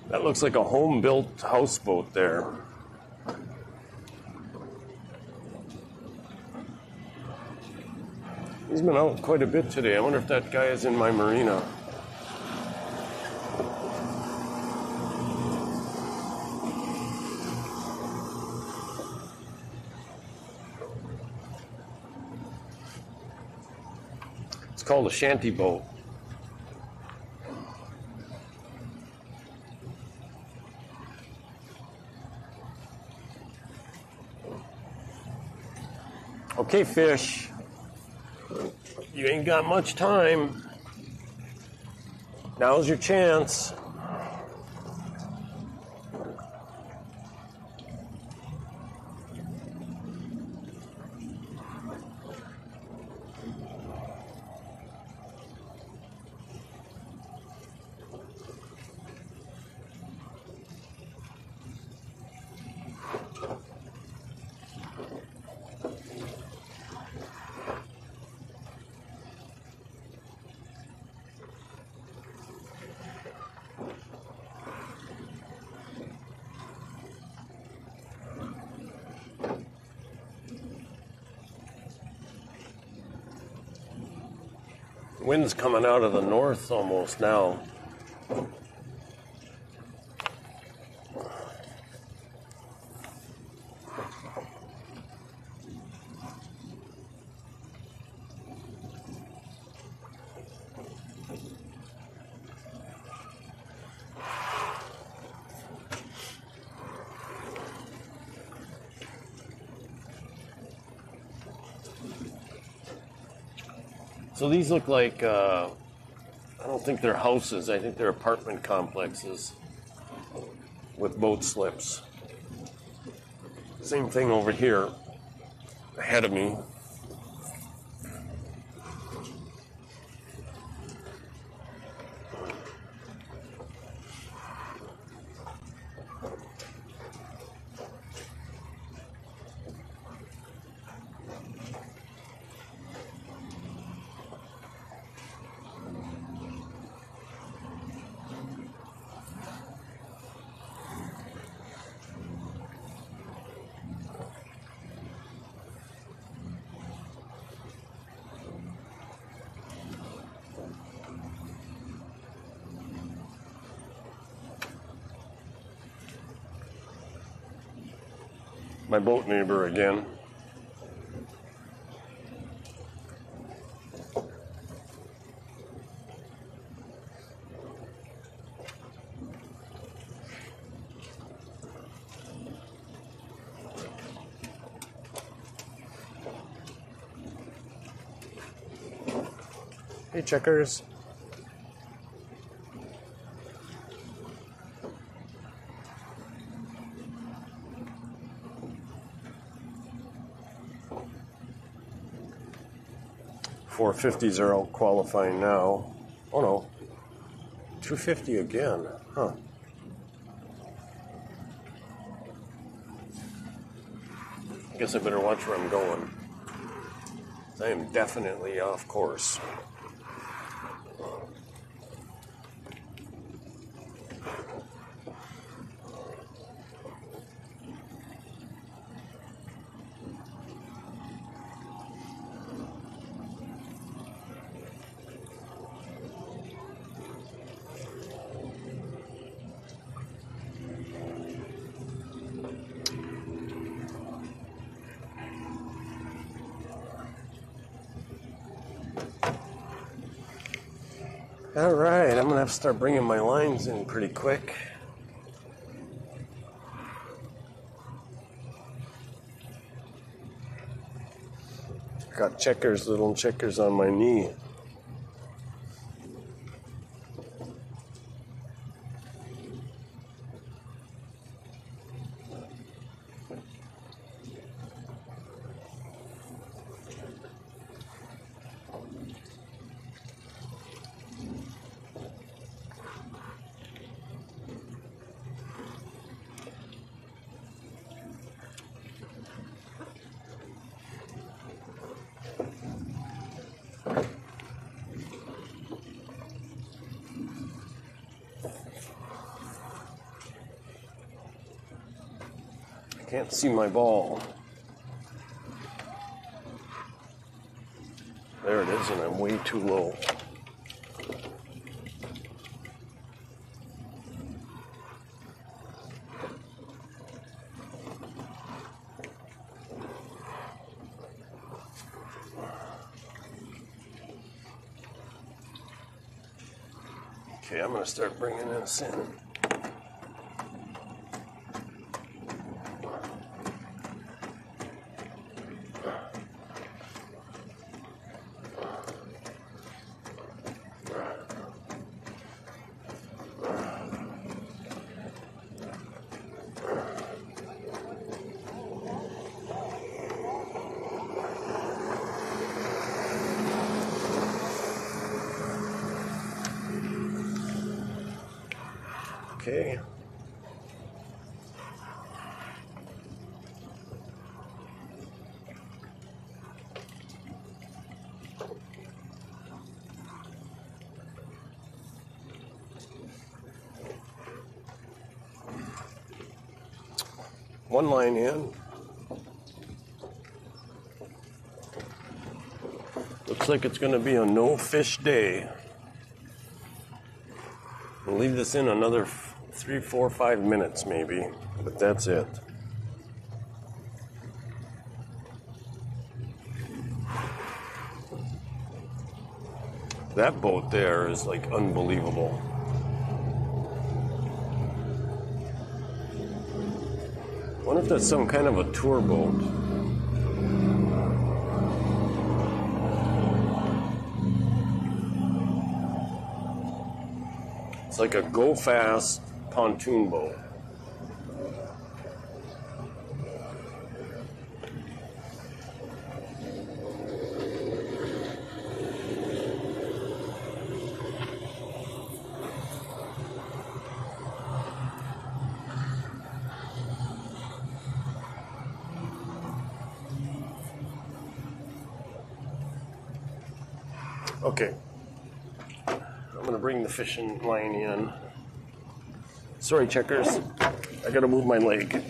That looks like a home-built houseboat there. He's been out quite a bit today. I wonder if that guy is in my marina. It's called a shanty boat. Okay, fish. You ain't got much time. Now's your chance. Wind's coming out of the north almost now. So these look like, I don't think they're houses, I think they're apartment complexes with boat slips. Same thing over here ahead of me. My boat neighbor again. Hey, checkers. .450s are out qualifying now. Oh no, 250 again, huh? Guess I better watch where I'm going. I am definitely off course. All right, I'm gonna have to start bringing my lines in pretty quick. Got checkers, little checkers on my knee. Can't see my ball. There it is, and I'm way too low. Okay, I'm going to start bringing this in. Okay. One line in. Looks Looks like it's going to be a no fish day. We'll leave this in another 3, 4, 5 minutes maybe, but that's it. That boat there is like unbelievable. I wonder if that's some kind of a tour boat. It's like a go-fast pontoon boat. Okay, I'm gonna bring the fishing line in. Sorry, checkers, I gotta move my leg.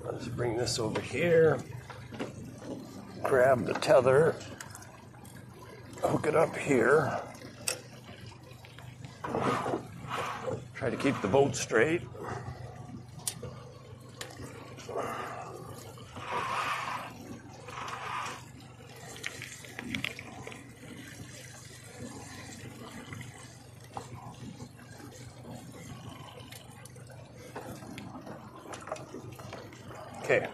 Let's bring this over here, grab the tether, hook it up here, try to keep the boat straight. Okay.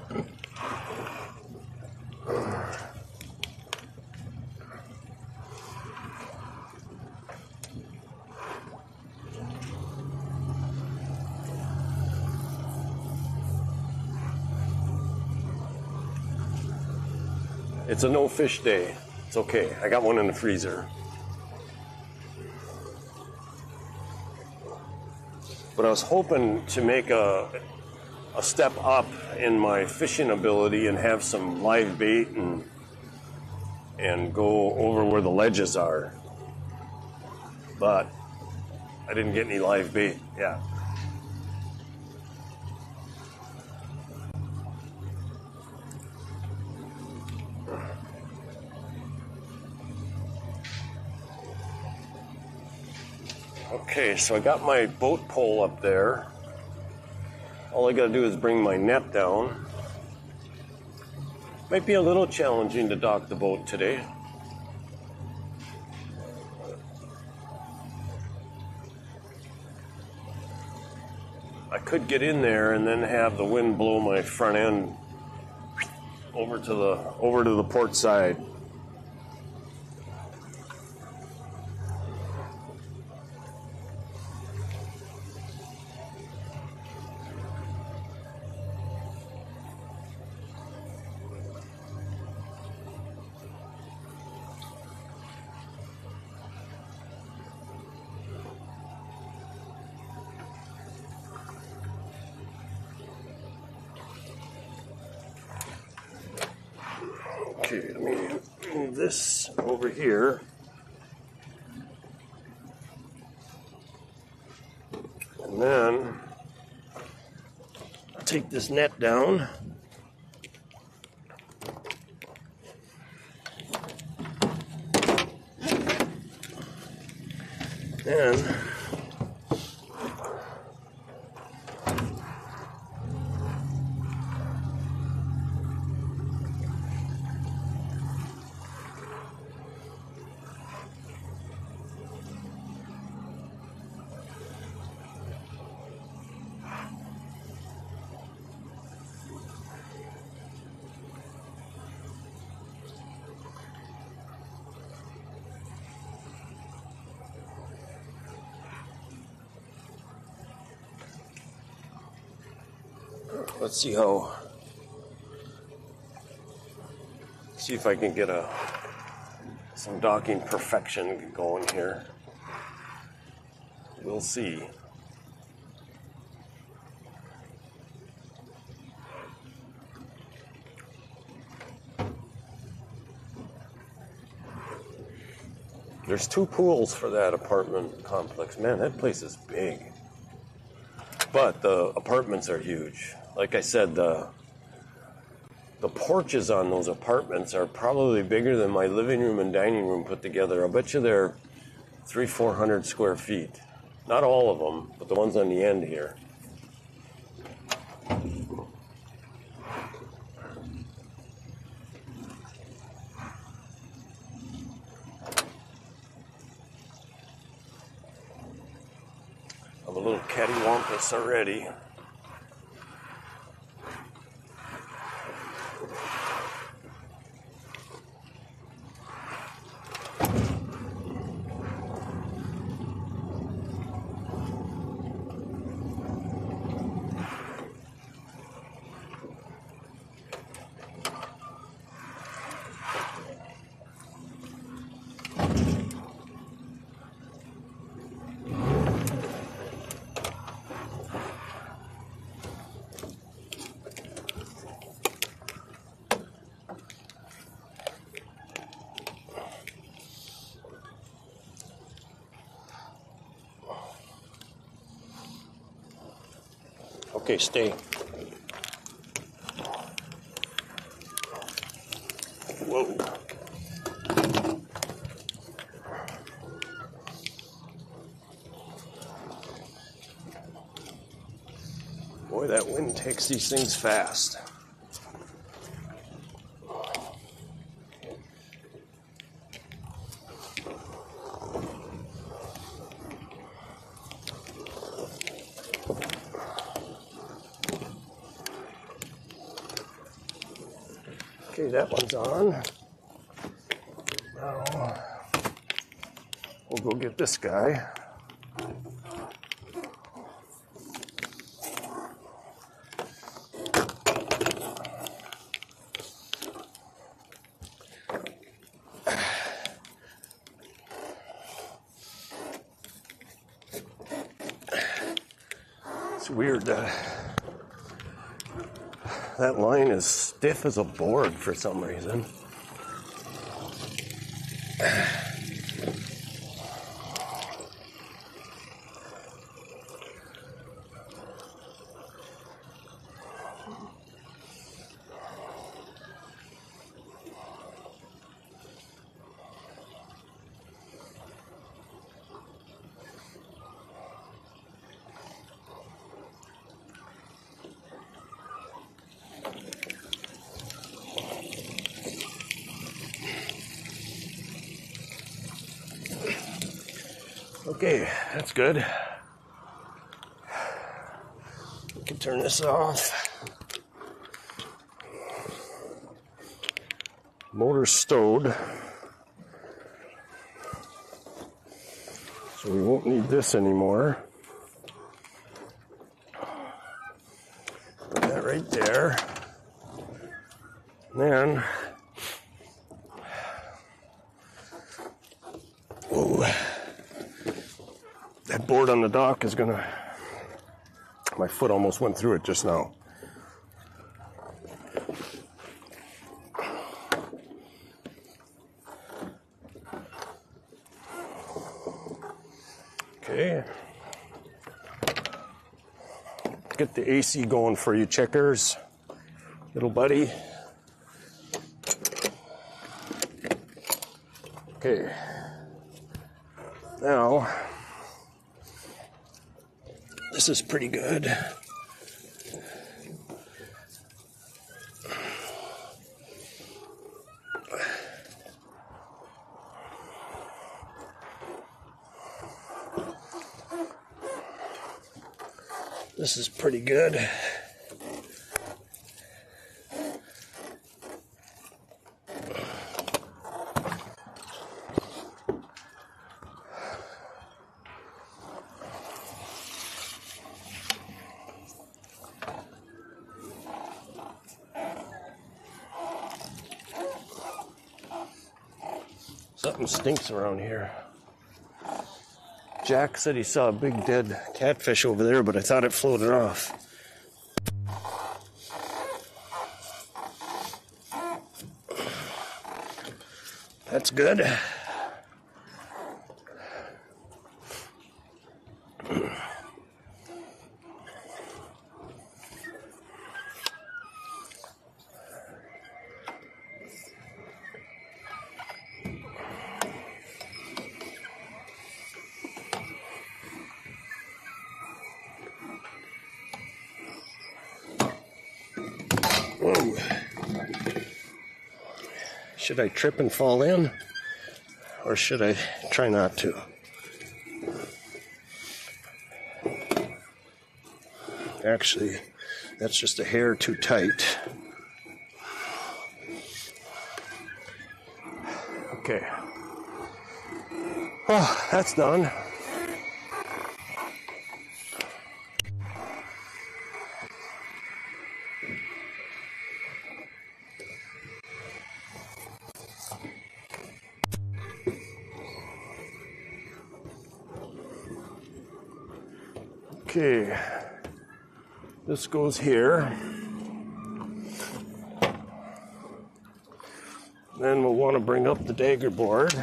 It's a no fish day. It's okay. I got one in the freezer. But I was hoping to make a step up in my fishing ability and have some live bait and go over where the ledges are. But I didn't get any live bait yet. Okay, so I got my boat pole up there. All I gotta do is bring my net down. Might be a little challenging to dock the boat today. I could get in there and then have the wind blow my front end over to the port side. Okay, let me move this over here. And then I'll take this net down. Then let's see if I can get a some docking perfection going here. We'll see. There's 2 pools for that apartment complex. Man, that place is big. But the apartments are huge. Like I said, the porches on those apartments are probably bigger than my living room and dining room put together. I'll bet you they're 300-400 square feet. Not all of them, but the ones on the end here. I'm a little cattywampus already. Okay, stay. Whoa. Boy, that wind takes these things fast. Okay, that one's on. Now, we'll go get this guy. It's weird. That line is stiff as a board for some reason. Okay, that's good. We can turn this off. Motor's stowed. So we won't need this anymore. Put that right there. And then, whoa. That board on the dock is gonna, my foot almost went through it just now. Okay. Get the AC going for you checkers, little buddy. Okay. Now, this is pretty good. This is pretty good. Something stinks around here. Jack said he saw a big dead catfish over there, but I thought it floated off. That's good. Whoa. Should I trip and fall in? Or should I try not to? Actually, that's just a hair too tight. Okay. Oh, that's done. Okay, this goes here. Then we'll want to bring up the dagger board.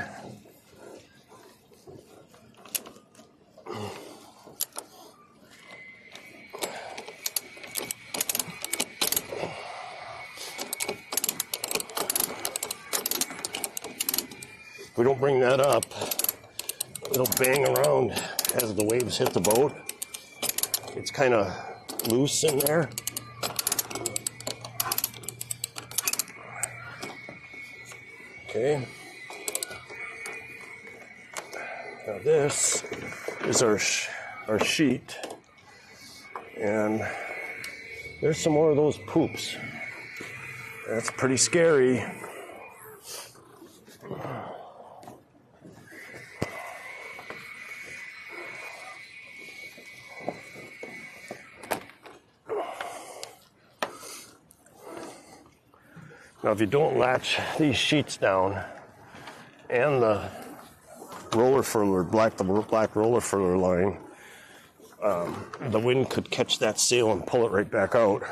If we don't bring that up, it'll bang around as the waves hit the boat. It's kind of loose in there. Okay. Now this is our sheet, and there's some more of those poops. That's pretty scary. Now, if you don't latch these sheets down and the roller furler, the black roller furler line, the wind could catch that sail and pull it right back out.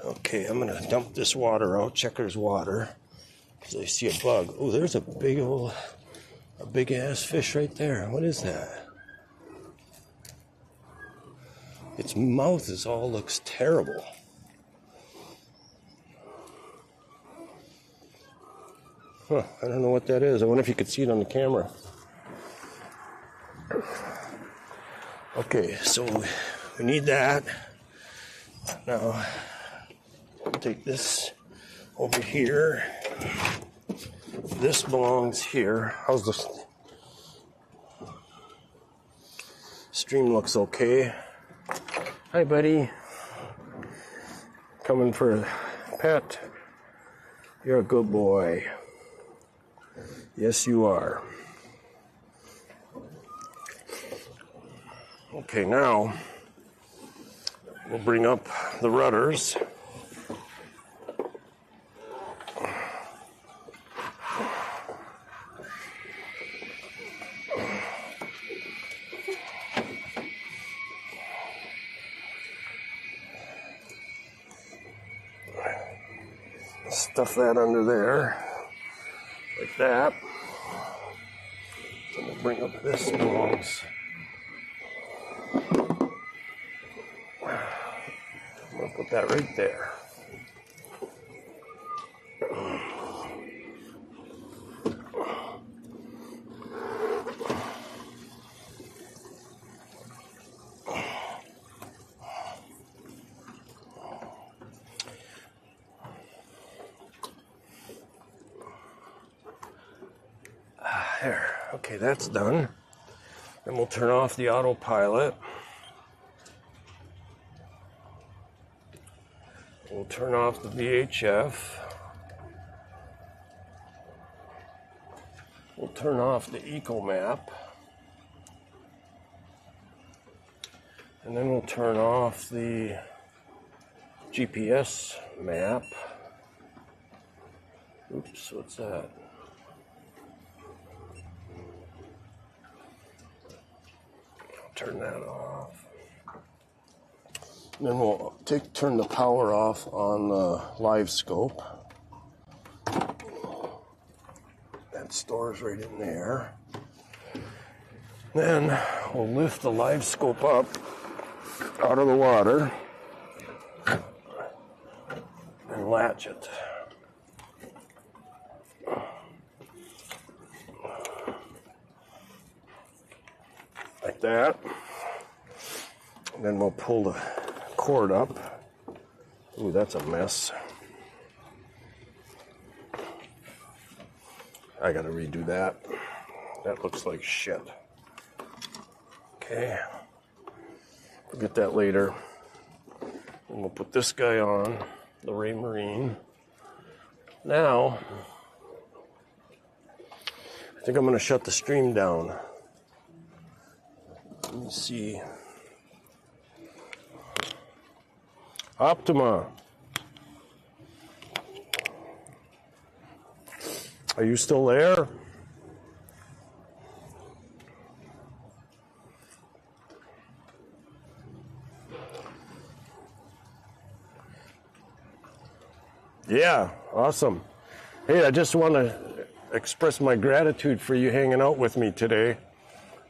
Okay, I'm gonna dump this water out, check there's water, because I see a bug. Oh, there's a big ass fish right there. What is that? Its mouth looks terrible. Huh, I don't know what that is. I wonder if you could see it on the camera. Okay, so we need that. Now, I'll take this over here. This belongs here. How's this? Stream looks okay. Hi, buddy. Coming for a pet. You're a good boy. Yes, you are. Okay, now we'll bring up the rudders. Stuff that under there, like that. So we'll bring up this belongs. I'm gonna put that right there. There. Okay, that's done. Then we'll turn off the autopilot. We'll turn off the VHF. We'll turn off the eco map. And then we'll turn off the GPS map. Oops, what's that? Turn that off. Then we'll turn the power off on the live scope. That stores right in there. Then we'll lift the live scope up out of the water and latch it. Like that. And then we'll pull the cord up. Ooh, that's a mess. I gotta redo that. That looks like shit. Okay. We'll get that later. And we'll put this guy on, the Ray Marine. Now, I think I'm gonna shut the stream down. Let me see. Optima. Are you still there? Yeah, awesome. Hey, I just want to express my gratitude for you hanging out with me today.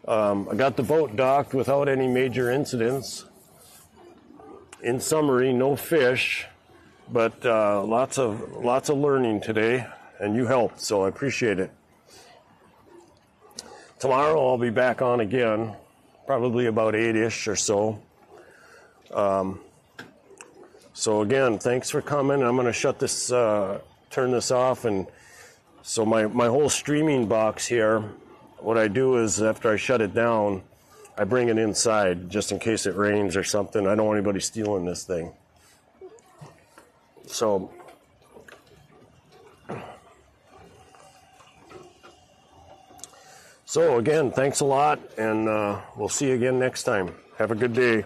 I got the boat docked without any major incidents. In summary, no fish, but lots of learning today, and you helped, so I appreciate it. Tomorrow I'll be back on again, probably about 8-ish or so. So again, thanks for coming. I'm going to shut this, turn this off, and so my whole streaming box here, what I do is after I shut it down, I bring it inside just in case it rains or something. I don't want anybody stealing this thing. So again, thanks a lot, and we'll see you again next time. Have a good day.